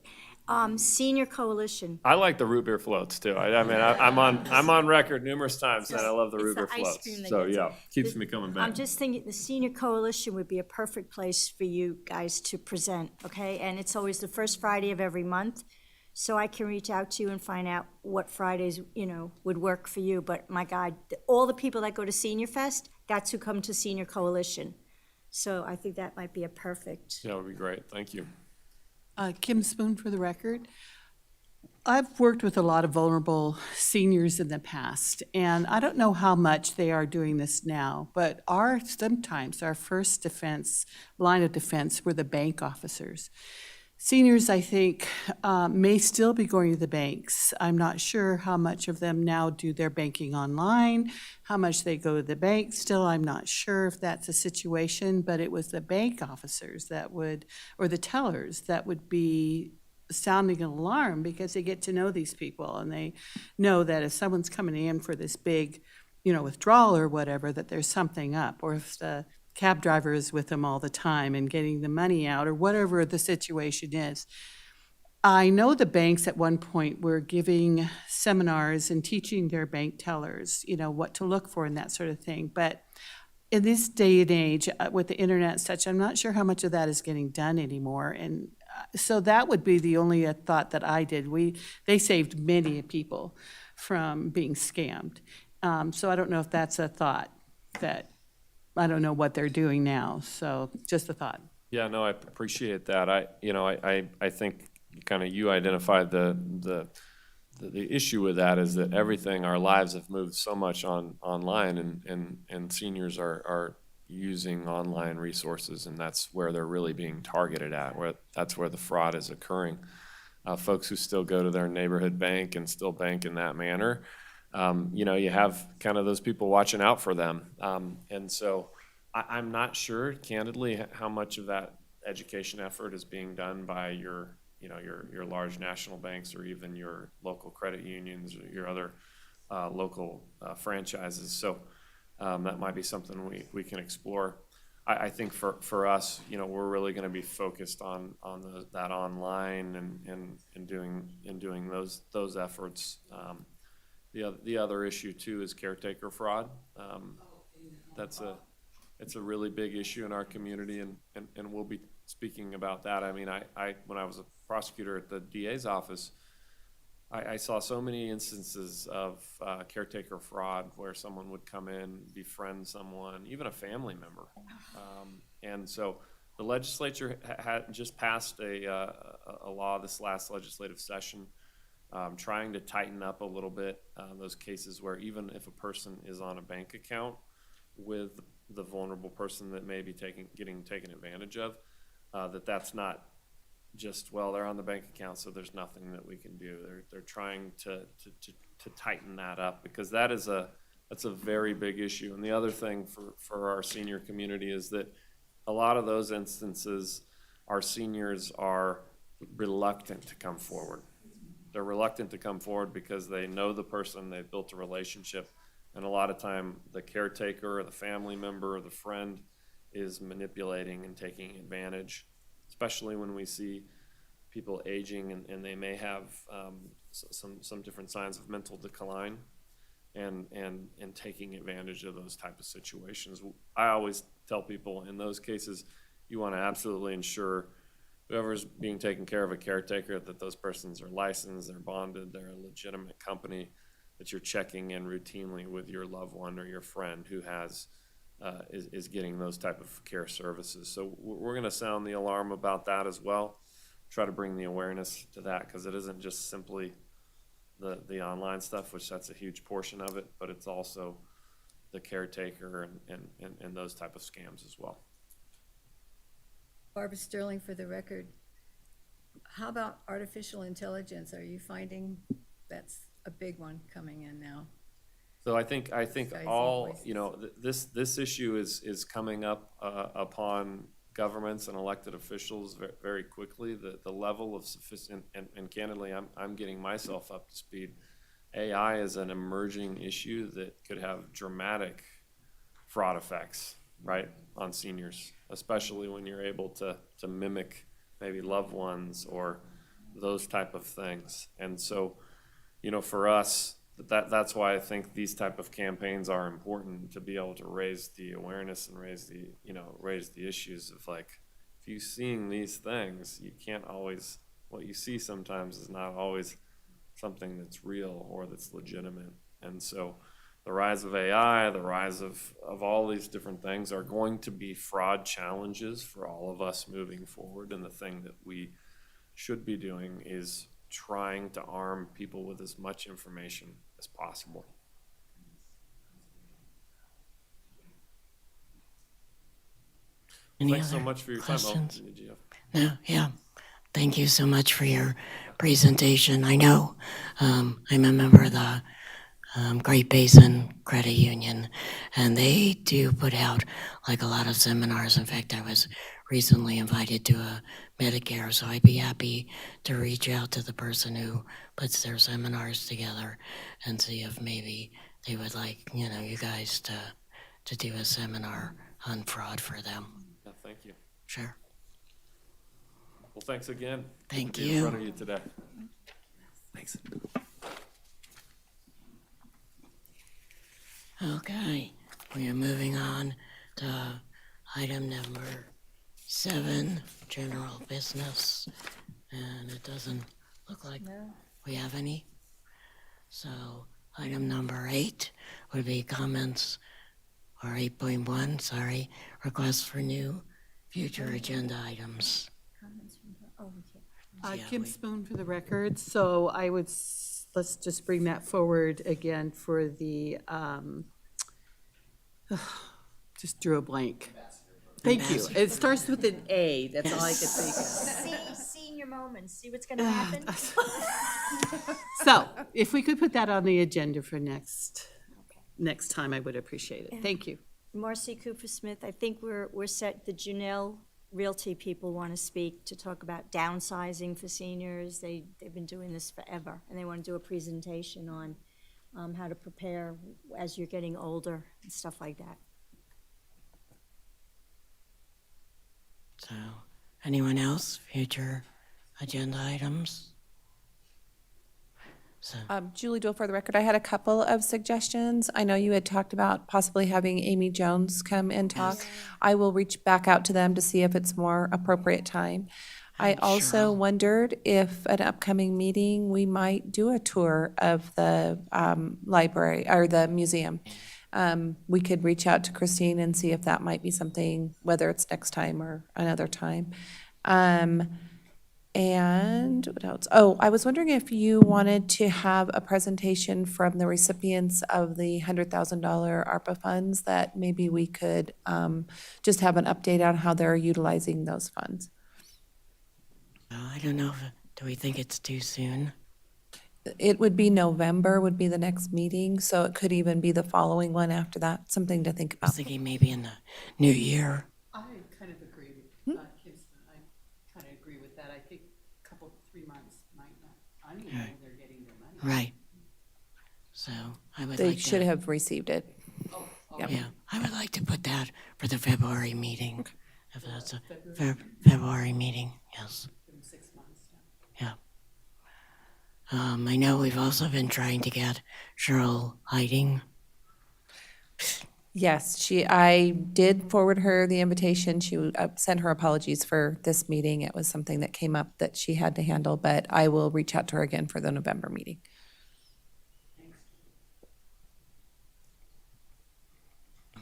Senior Coalition. I like the root beer floats too. I'm on record numerous times that I love the root beer floats. So yeah, keeps me coming back. I'm just thinking the Senior Coalition would be a perfect place for you guys to present, okay? And it's always the first Friday of every month. So I can reach out to you and find out what Fridays, would work for you. But my God, all the people that go to Senior Fest, that's who come to Senior Coalition. So I think that might be a perfect. Yeah, that would be great. Thank you. Kim Spoon for the record. I've worked with a lot of vulnerable seniors in the past, and I don't know how much they are doing this now, but sometimes our first line of defense were the bank officers. Seniors, I think, may still be going to the banks. I'm not sure how much of them now do their banking online, how much they go to the bank. Still, I'm not sure if that's a situation, but it was the bank officers or the tellers that would be sounding an alarm because they get to know these people and they know that if someone's coming in for this big, withdrawal or whatever, that there's something up, or if the cab driver is with them all the time and getting the money out or whatever the situation is. I know the banks at one point were giving seminars and teaching their bank tellers, what to look for and that sort of thing. But in this day and age, with the internet and such, I'm not sure how much of that is getting done anymore. And so that would be the only thought that I did. They saved many people from being scammed. So I don't know if that's a thought that, I don't know what they're doing now. So just a thought. Yeah, no, I appreciate that. I think kind of you identified the issue with that is that everything, our lives have moved so much online, and seniors are using online resources, and that's where they're really being targeted at, that's where the fraud is occurring. Folks who still go to their neighborhood bank and still bank in that manner, you have kind of those people watching out for them. And so I'm not sure, candidly, how much of that education effort is being done by your large national banks or even your local credit unions or your other local franchises. So that might be something we can explore. I think for us, we're really going to be focused on that online and doing those efforts. The other issue too is caretaker fraud. It's a really big issue in our community, and we'll be speaking about that. I mean, when I was a prosecutor at the DA's office, I saw so many instances of caretaker fraud where someone would come in, befriend someone, even a family member. And so the legislature had just passed a law this last legislative session, trying to tighten up a little bit those cases where even if a person is on a bank account with the vulnerable person that may be getting taken advantage of, that's not just, well, they're on the bank account, so there's nothing that we can do. They're trying to tighten that up, because that's a very big issue. And the other thing for our senior community is that a lot of those instances, our seniors are reluctant to come forward. They're reluctant to come forward because they know the person, they've built a relationship, and a lot of time the caretaker or the family member or the friend is manipulating and taking advantage, especially when we see people aging and they may have some different signs of mental decline and taking advantage of those type of situations. I always tell people in those cases, you want to absolutely ensure whoever's being taken care of, a caretaker, that those persons are licensed, they're bonded, they're a legitimate company, that you're checking in routinely with your loved one or your friend who is getting those type of care services. So we're going to sound the alarm about that as well, try to bring the awareness to that, because it isn't just simply the online stuff, which that's a huge portion of it, but it's also the caretaker and those type of scams as well. Barbara Sterling, for the record. How about artificial intelligence? Are you finding that's a big one coming in now? So I think all, this issue is coming up upon governments and elected officials very quickly. The level of and candidly, I'm getting myself up to speed. AI is an emerging issue that could have dramatic fraud effects, right, on seniors, especially when you're able to mimic maybe loved ones or those type of things. And so, for us, that's why I think these type of campaigns are important, to be able to raise the awareness and raise the issues of, like, if you're seeing these things, you can't always, what you see sometimes is not always something that's real or that's legitimate. And so the rise of AI, the rise of all these different things are going to be fraud challenges for all of us moving forward. And the thing that we should be doing is trying to arm people with as much information as possible. Any Thanks so other much for your questions? time. Did you have? No, yeah. Thank you so much for your presentation. I know I'm a member of the Great Basin Credit Union, and they do put out like a lot of seminars. In fact, I was recently invited to a Medicare, so I'd be happy to reach out to the person who puts their seminars together and see if maybe they would like, you guys to do a seminar on fraud for them. Yeah, thank you. Sure. Well, thanks again. Thank Good to be you. in front of you today. Thanks. Okay, we are moving on item number 7, general business, and it doesn't look like we have any. So item number 8 would be comments, or 8.1, sorry, requests for new future agenda items. Yeah, Kim we- Spoon for the record, so I would, let's just bring that forward again for the, just drew a blank. Thank you. It starts with an A, that's all I could think of. Senior moments, see what's gonna happen? So, if we could put that on the agenda for next time, I would appreciate it. Thank you. Marcy Cooper Smith, I think we're set, the Janelle Realty people want to speak to talk about downsizing for seniors. They've been doing this forever, and they want to do a presentation on how to prepare as you're getting older and stuff like that. So, anyone else, future agenda items? So, Julie Dole, for the record, I had a couple of suggestions. I know you had talked about possibly having Amy Jones come and talk. I will reach back out to them to see if it's more appropriate time. I also wondered if at an upcoming meeting, we might do a tour of the library or the museum. We could reach out to Christine and see if that might be something, whether it's next time or another time. And what else? Oh, I was wondering if you wanted to have a presentation from the recipients of the $100,000 ARPA funds, that maybe we could just have an update on how they're utilizing those funds. I don't know, do we think it's too soon? It would be November would be the next meeting, so it could even be the following one after that, something to think I was about. thinking maybe in the new year. I kind of agree with Kim Spoon. I kind of agree with that. I think a couple, 3 months might not, I don't even know they're getting their money. Right. So I would They like should to, have received it. yeah, I would like to put that for the February meeting. If that's a February meeting, yes. 6 months, Yeah. I know we've also been trying to get Cheryl Hiding. Yes, I did forward her the invitation. She sent her apologies for this meeting. It was something that came up that she had to handle, but I will reach out to her again for the November meeting.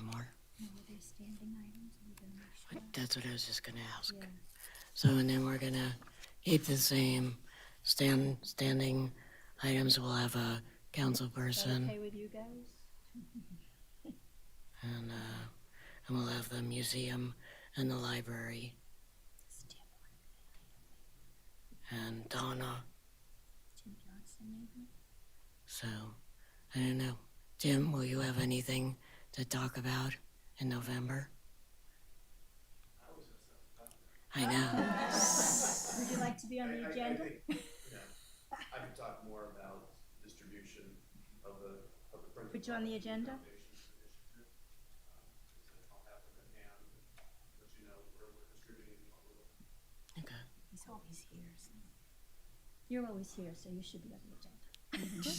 More? That's what I was just gonna ask. So, and then we're gonna keep the same standing items. We'll have a council person. with you guys? And we'll have the museum and the library. And Donna. So, I don't know. Jim, will you have anything to talk about in November? I know. Would you like to be on the agenda? I could talk more about distribution of the principal. Put you on the agenda? I'll have them at hand, let you know where we're distributing what we're looking. Okay. He's always here. You're always here, so you should be on the agenda.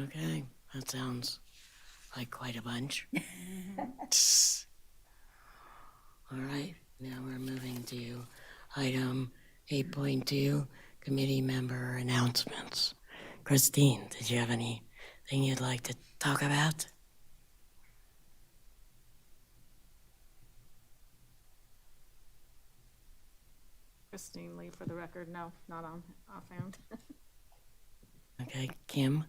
Okay, that sounds like quite a bunch. All right, now we're moving to item 8.2, committee member announcements. Christine, did you have anything you'd like to talk about? Christine Lee, for the record, no, not on offhand. Okay, Kim?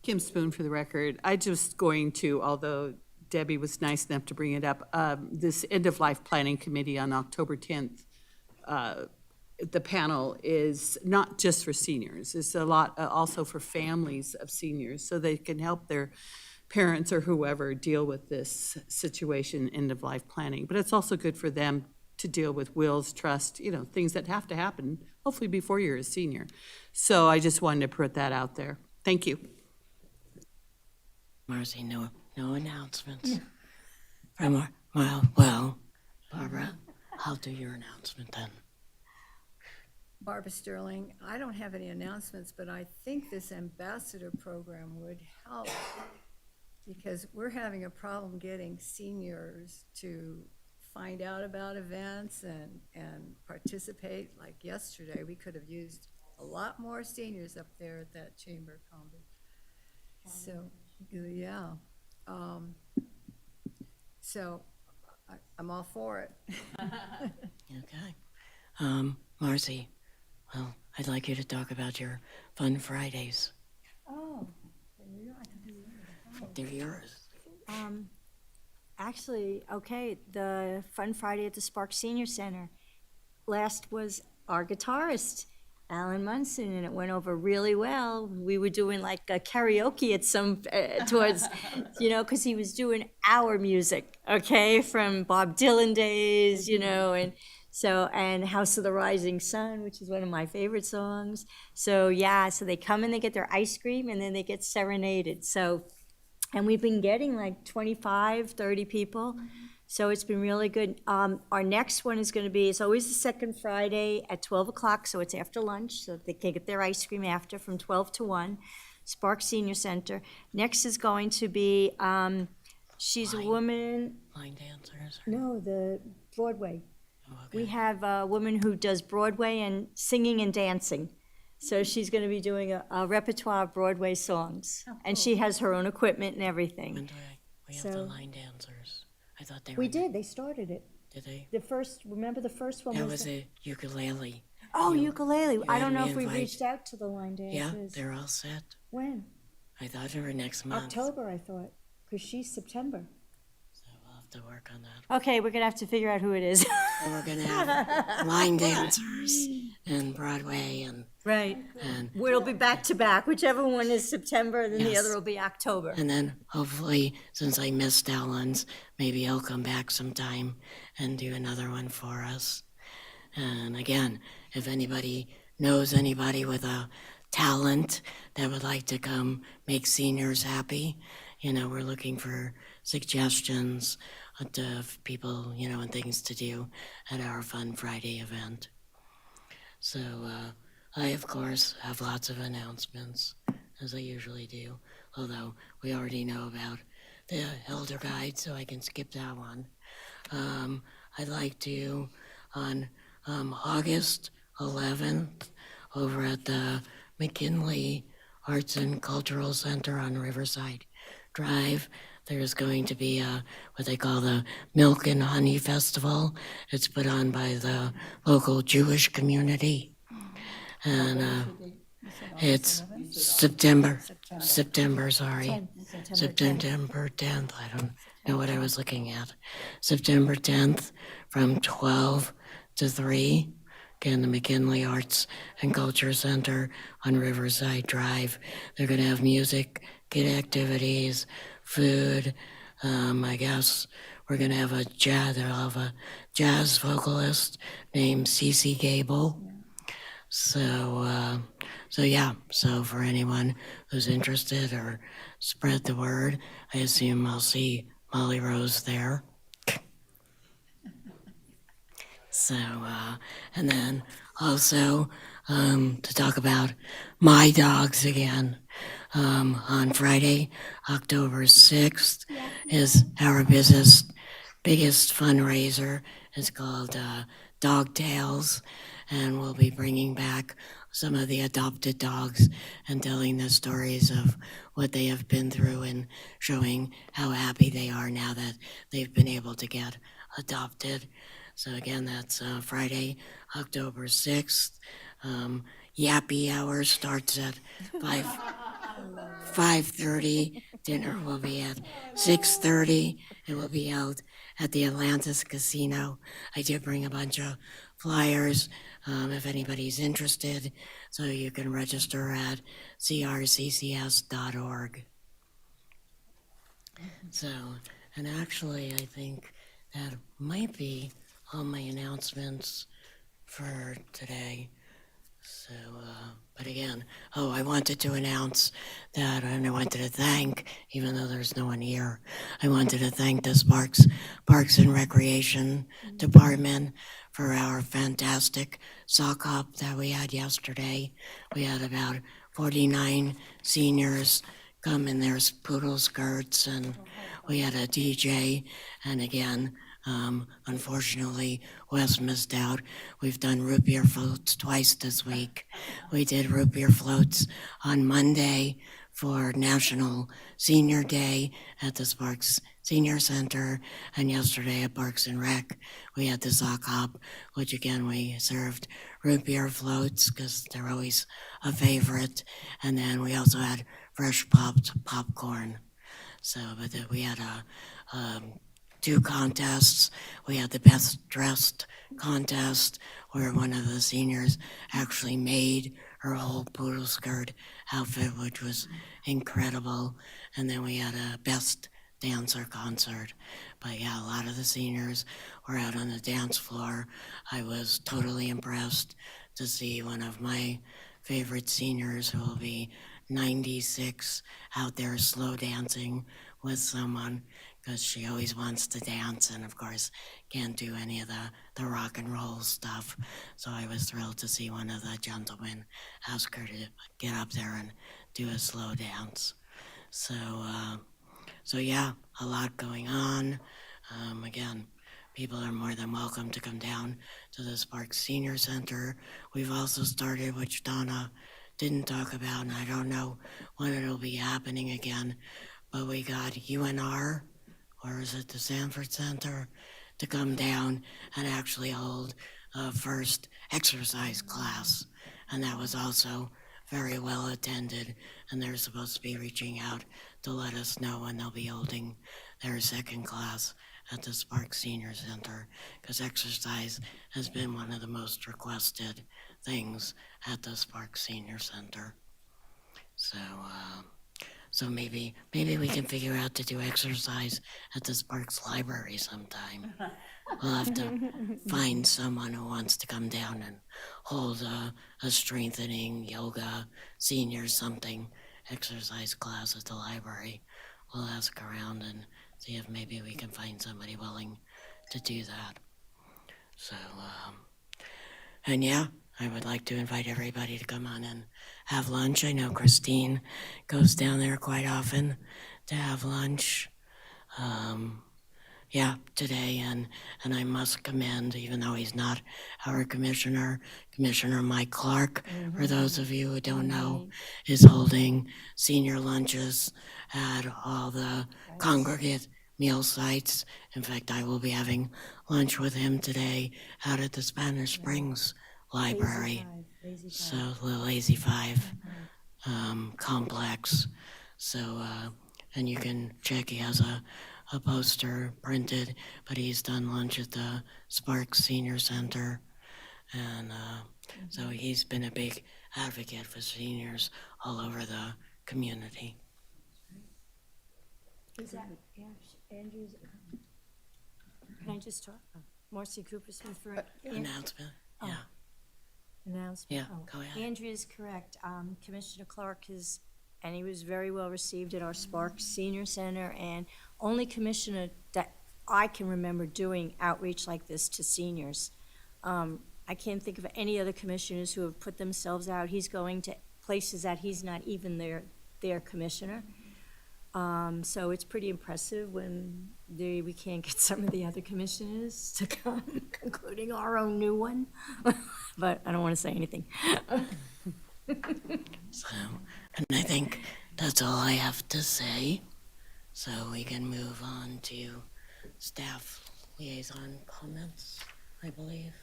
Kim Spoon for the record. I just going to, although Debbie was nice enough to bring it up, this end-of-life planning committee on October 10th, the panel is not just for seniors. It's a lot also for families of seniors, so they can help their parents or whoever deal with this situation, end-of-life planning. But it's also good for them to deal with wills, trust, things that have to happen, hopefully before you're a senior. So I just wanted to put that out there. Thank you. Marcy, no announcements? Well, Barbara, I'll do your announcement then. Barbara Sterling. I don't have any announcements, but I think this ambassador program would help because we're having a problem getting seniors to find out about events and participate. Like yesterday, we could have used a lot more seniors up there at that chamber conference. So, yeah. So I'm all for it. Okay. Marcy, well, I'd like you to talk about your Fun Fridays. Oh, They're yours. Actually, okay, the Fun Friday at the Sparks Senior Center. Last was our guitarist, Alan Munson, and it went over really well. We were doing like a karaoke at some, towards, because he was doing our music, okay, from Bob Dylan days, and so, and House of the Rising Sun, which is one of my favorite songs. So, yeah, so they come and they get their ice cream and then they get serenaded. So, and we've been getting like 25, 30 people. So it's been really good. Our next one is going to be, it's always the second Friday at 12 o'clock, so it's after lunch, so they can get their ice cream after from 12 to 1, Sparks Senior Center. Next is going to be, she's a woman. Line dancers. No, the Broadway. Oh, okay. We have a woman who does Broadway and singing and dancing. So she's going to be doing a repertoire of Broadway songs. And she has her own equipment and everything. When do we have the So- line dancers? I thought they were. We did, they started it. Did they? Remember the first one That was? was a ukulele. Oh, ukulele. I had don't know me if we invite- reached out to the line Yeah, dancers. they're all set. When? I thought they were next month. October, I thought, because she's September. So we'll have to work on that. Okay, we're gonna have to figure out who it is. So we're gonna have line dancers and Broadway and Right. and We'll be back to back, whichever one is September, then the Yes. other will be October. and then hopefully, since I missed Ellen's, maybe he'll come back sometime and do another one for us. And again, if anybody knows anybody with a talent that would like to come make seniors happy, we're looking for suggestions of people, and things to do at our Fun Friday event. So I, of course, have lots of announcements, as I usually do, although we already know about the Elder Guide, so I can skip that one. I'd like to, on August 11th, over at the McKinley Arts and Cultural Center on Riverside Drive, there's going to be what they call the Milk and Honey Festival. It's put on by the local Jewish community. And it's September, September 10th. I don't know what I was looking at. September 10th from 12 to 3. Again, the McKinley Arts and Culture Center on Riverside Drive. They're going to have music, kid activities, food. I guess we're going to have they'll have a jazz vocalist named Cece Gable. So for anyone who's interested or spread the word, I assume I'll see Molly Rose there. So, and then also to talk about my dogs again. On Friday, October 6th, is our biggest fundraiser. It's called Dog Tales, and we'll be bringing back some of the adopted dogs and telling the stories of what they have been through and showing how happy they are now that they've been able to get adopted. So again, that's Friday, October 6th. Yappy hour starts at 5:30. Dinner will be at 6:30. It will be held at the Atlantis Casino. I did bring a bunch of flyers if anybody's interested, so you can register at crccs.org. So, and actually, I think that might be all my announcements for today. So, but again, I wanted to announce that, and I wanted to thank, even though there's no one here, I wanted to thank the Parks and Recreation Department for our fantastic sock hop that we had yesterday. We had about 49 seniors come in their poodle skirts, and we had a DJ, and again, unfortunately, Wes missed out. We've done root beer floats twice this week. We did root beer floats on Monday for National Senior Day at the Sparks Senior Center, and yesterday at Parks and Rec, we had the sock hop, which again, we served root beer floats because they're always a favorite. And then we also had fresh popped popcorn. So, but we had two contests. We had the best dressed contest where one of the seniors actually made her whole poodle skirt outfit, which was incredible. And then we had a best dancer concert. But yeah, a lot of the seniors were out on the dance floor. I was totally impressed to see one of my favorite seniors, who will be 96, out there slow dancing with someone, because she always wants to dance and of course can't do any of the rock and roll stuff. So I was thrilled to see one of the gentlemen ask her to get up there and do a slow dance. So yeah, a lot going on. Again, people are more than welcome to come down to the Sparks Senior Center. We've also started, which Donna didn't talk about, and I don't know when it'll be happening again, but we got UNR, or is it the Sanford Center, to come down and actually hold a first exercise class. And that was also very well attended, and they're supposed to be reaching out to let us know when they'll be holding their second class at the Sparks Senior Center, because exercise has been one of the most requested things at the Sparks Senior Center. So maybe we can figure out to do exercise at the Sparks Library sometime. We'll have to find someone who wants to come down and hold a strengthening yoga, senior something, exercise class at the library. We'll ask around and see if maybe we can find somebody willing to do that. So, and yeah, I would like to invite everybody to come on and have lunch. I know Christine goes down there quite often to have lunch. Yeah, today, and I must commend, even though he's not our commissioner, Commissioner Mike Clark, for those of you who don't know, is holding senior lunches at all the congregate meal sites. In fact, I will be having lunch with him today out at the Spanish Springs Library. So the Lazy Five complex. So, and you can check, he has a poster printed, but he's done lunch at the Sparks Senior Center. And so he's been a big advocate for seniors all over the community. Is that, Andrew's, can I just talk? Marcy Cooper Smith for Announcement, yeah. announcement? Yeah, Oh, go ahead. Andrea is correct. Commissioner Clark and he was very well received at our Sparks Senior Center, and only commissioner that I can remember doing outreach like this to seniors. I can't think of any other commissioners who have put themselves out. He's going to places that he's not even their commissioner. So it's pretty impressive when we can't get some of the other commissioners to come, including our own new one. But I don't want to say anything. So, and I think that's all I have to say. So we can move on to staff liaison comments, I believe.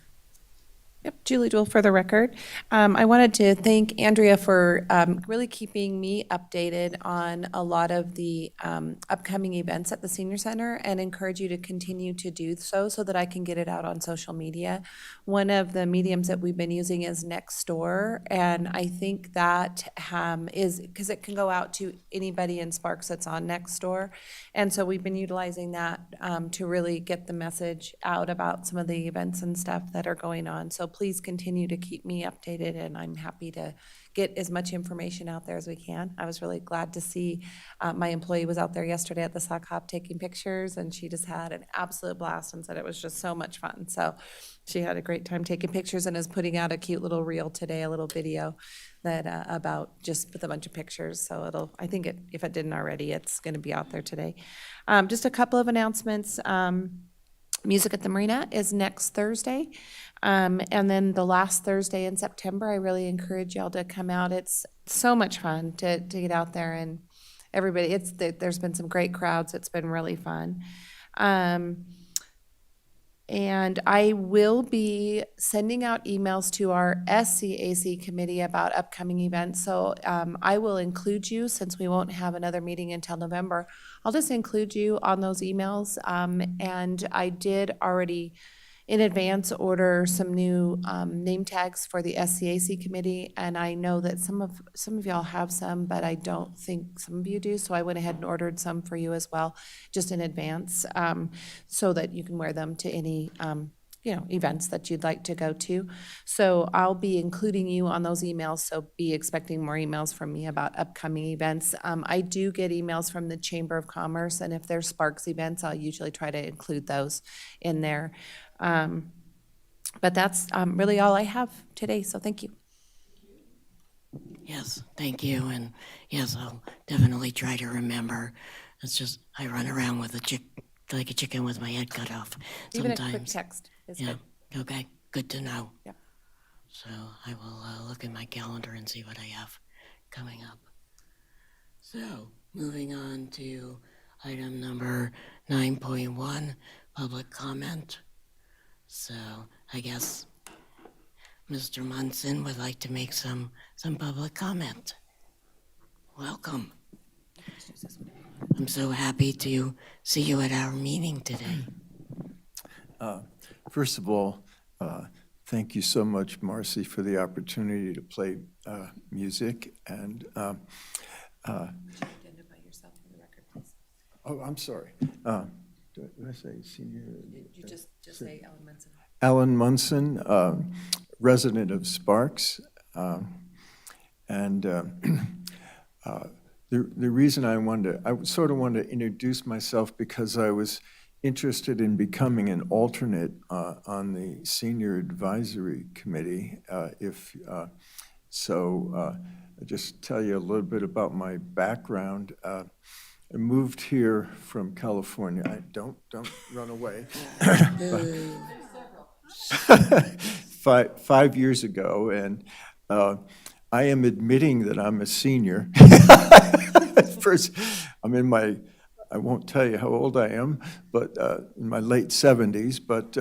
Yep, Julie Jewell for the record. I wanted to thank Andrea for really keeping me updated on a lot of the upcoming events at the Senior Center, and encourage you to continue to do so that I can get it out on social media. One of the mediums that we've been using is Nextdoor, and I think that is because it can go out to anybody in Sparks that's on Nextdoor. And so we've been utilizing that to really get the message out about some of the events and stuff that are going on. So please continue to keep me updated, and I'm happy to get as much information out there as we can. I was really glad to see my employee was out there yesterday at the sock hop taking pictures, and she just had an absolute blast and said it was just so much fun. So she had a great time taking pictures and is putting out a cute little reel today, a little video that about just with a bunch of pictures. So I think if it didn't already, it's going to be out there today. Just a couple of announcements. Music at the Marina is next Thursday. And then the last Thursday in September, I really encourage y'all to come out. It's so much fun to get out there, and everybody, there's been some great crowds. It's been really fun. And I will be sending out emails to our SCAC committee about upcoming events. So I will include you, since we won't have another meeting until November. I'll just include you on those emails. And I did already in advance order some new name tags for the SCAC committee. And I know that some of y'all have some, but I don't think some of you do. So I went ahead and ordered some for you as well, just in advance, so that you can wear them to any events that you'd like to go to. So I'll be including you on those emails, so be expecting more emails from me about upcoming events. I do get emails from the Chamber of Commerce, and if there's Sparks events, I'll usually try to include those in there. But that's really all I have today, so thank you. Yes, thank you, and yes, I'll definitely try to remember. It's just, I run around with like a chicken with my head cut off Even sometimes. a quick text is Yeah, good. okay, good to know. Yeah. So I will look at my calendar and see what I have coming up. So, moving on to item number 9.1, public comment. So, I guess Mr. Munson would like to make some public comment. Welcome. I'm so happy to see you at our meeting today. First of all, thank you so much, Marcy, for the opportunity to play music. And Identify yourself for the record, please. oh, I'm sorry. Did I say senior? You just say Ellen Munson. Alan Munson, resident of Sparks. And the reason I sort of wanted to introduce myself because I was interested in becoming an alternate on the Senior Advisory Committee. I'll just tell you a little bit about my background. I moved here from California. Don't run away. 5 years ago, and I am admitting that I'm a senior. First, I won't tell you how old I am, but in my late 70s, but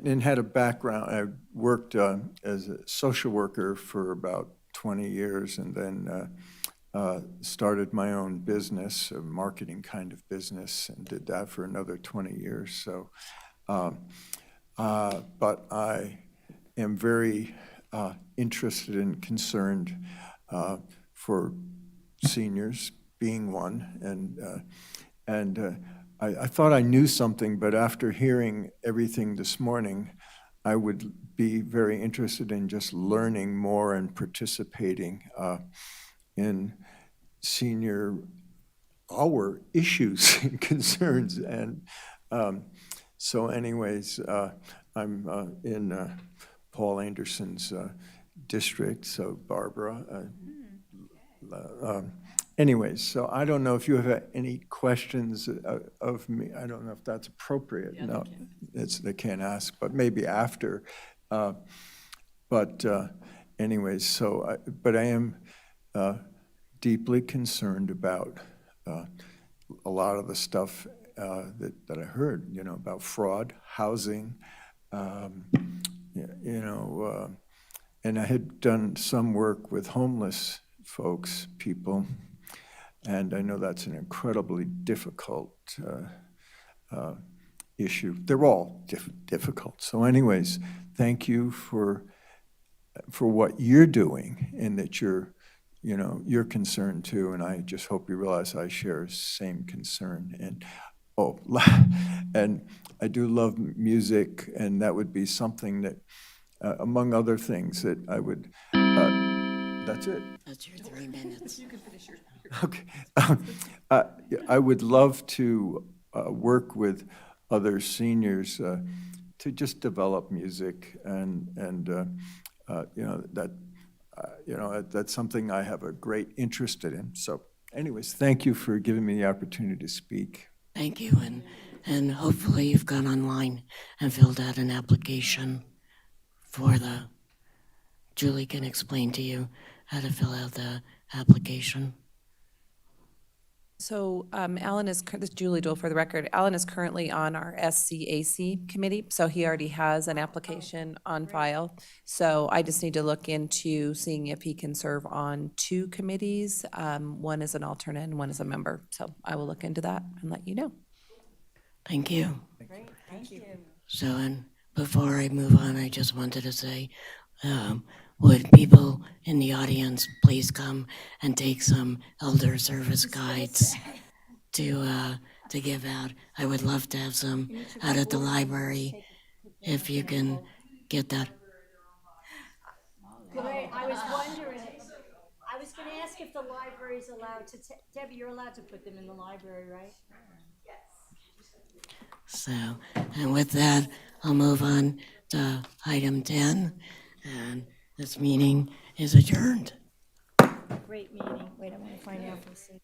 and had a background. I worked as a social worker for about 20 years, and then started my own business, a marketing kind of business, and did that for another 20 years. So, but I am very interested and concerned for seniors, being one, and I thought I knew something, but after hearing everything this morning, I would be very interested in just learning more and participating in our issues and concerns. And so anyways, I'm in Paul Anderson's district, so Barbara. Anyways, so I don't know if you have any questions of me. I don't know if that's appropriate. Yeah, No, they can't ask, but maybe after. Anyways, so but I am deeply concerned about a lot of the stuff that I heard, about fraud, housing, and I had done some work with homeless people, and I know that's an incredibly difficult issue. They're all difficult. So anyways, thank you for what you're doing, and that you're concerned too, and I just hope you realize I share the same concern. And oh, and I do love music, and that would be something that, among other things, that I would, that's it. That's your 3 minutes. Okay. Yeah, I would love to work with other seniors to just develop music and that's something I have a great interest in. So anyways, thank you for giving me the opportunity to speak. Thank you, and hopefully you've gone online and filled out an application for Julie can explain to you how to fill out the application. So Alan this is Julie Dole for the record. Alan is currently on our SCAC committee, so he already has an application on file. So I just need to look into seeing if he can serve on 2 committees. One is an alternate and one is a member. So I will look into that and let you know. Thank you. Great, thank you. So, and before I move on, I just wanted to say, would people in the audience please come and take some elder service guides to give out? I would love to have some out at the library, if you can get that. I was wondering, I was gonna ask if the library's allowed to, Debbie, you're allowed to put them in the library, right? So, and with that, I'll move on to item 10, and this meeting is adjourned. Great meeting. Wait, I'm gonna find out for a second.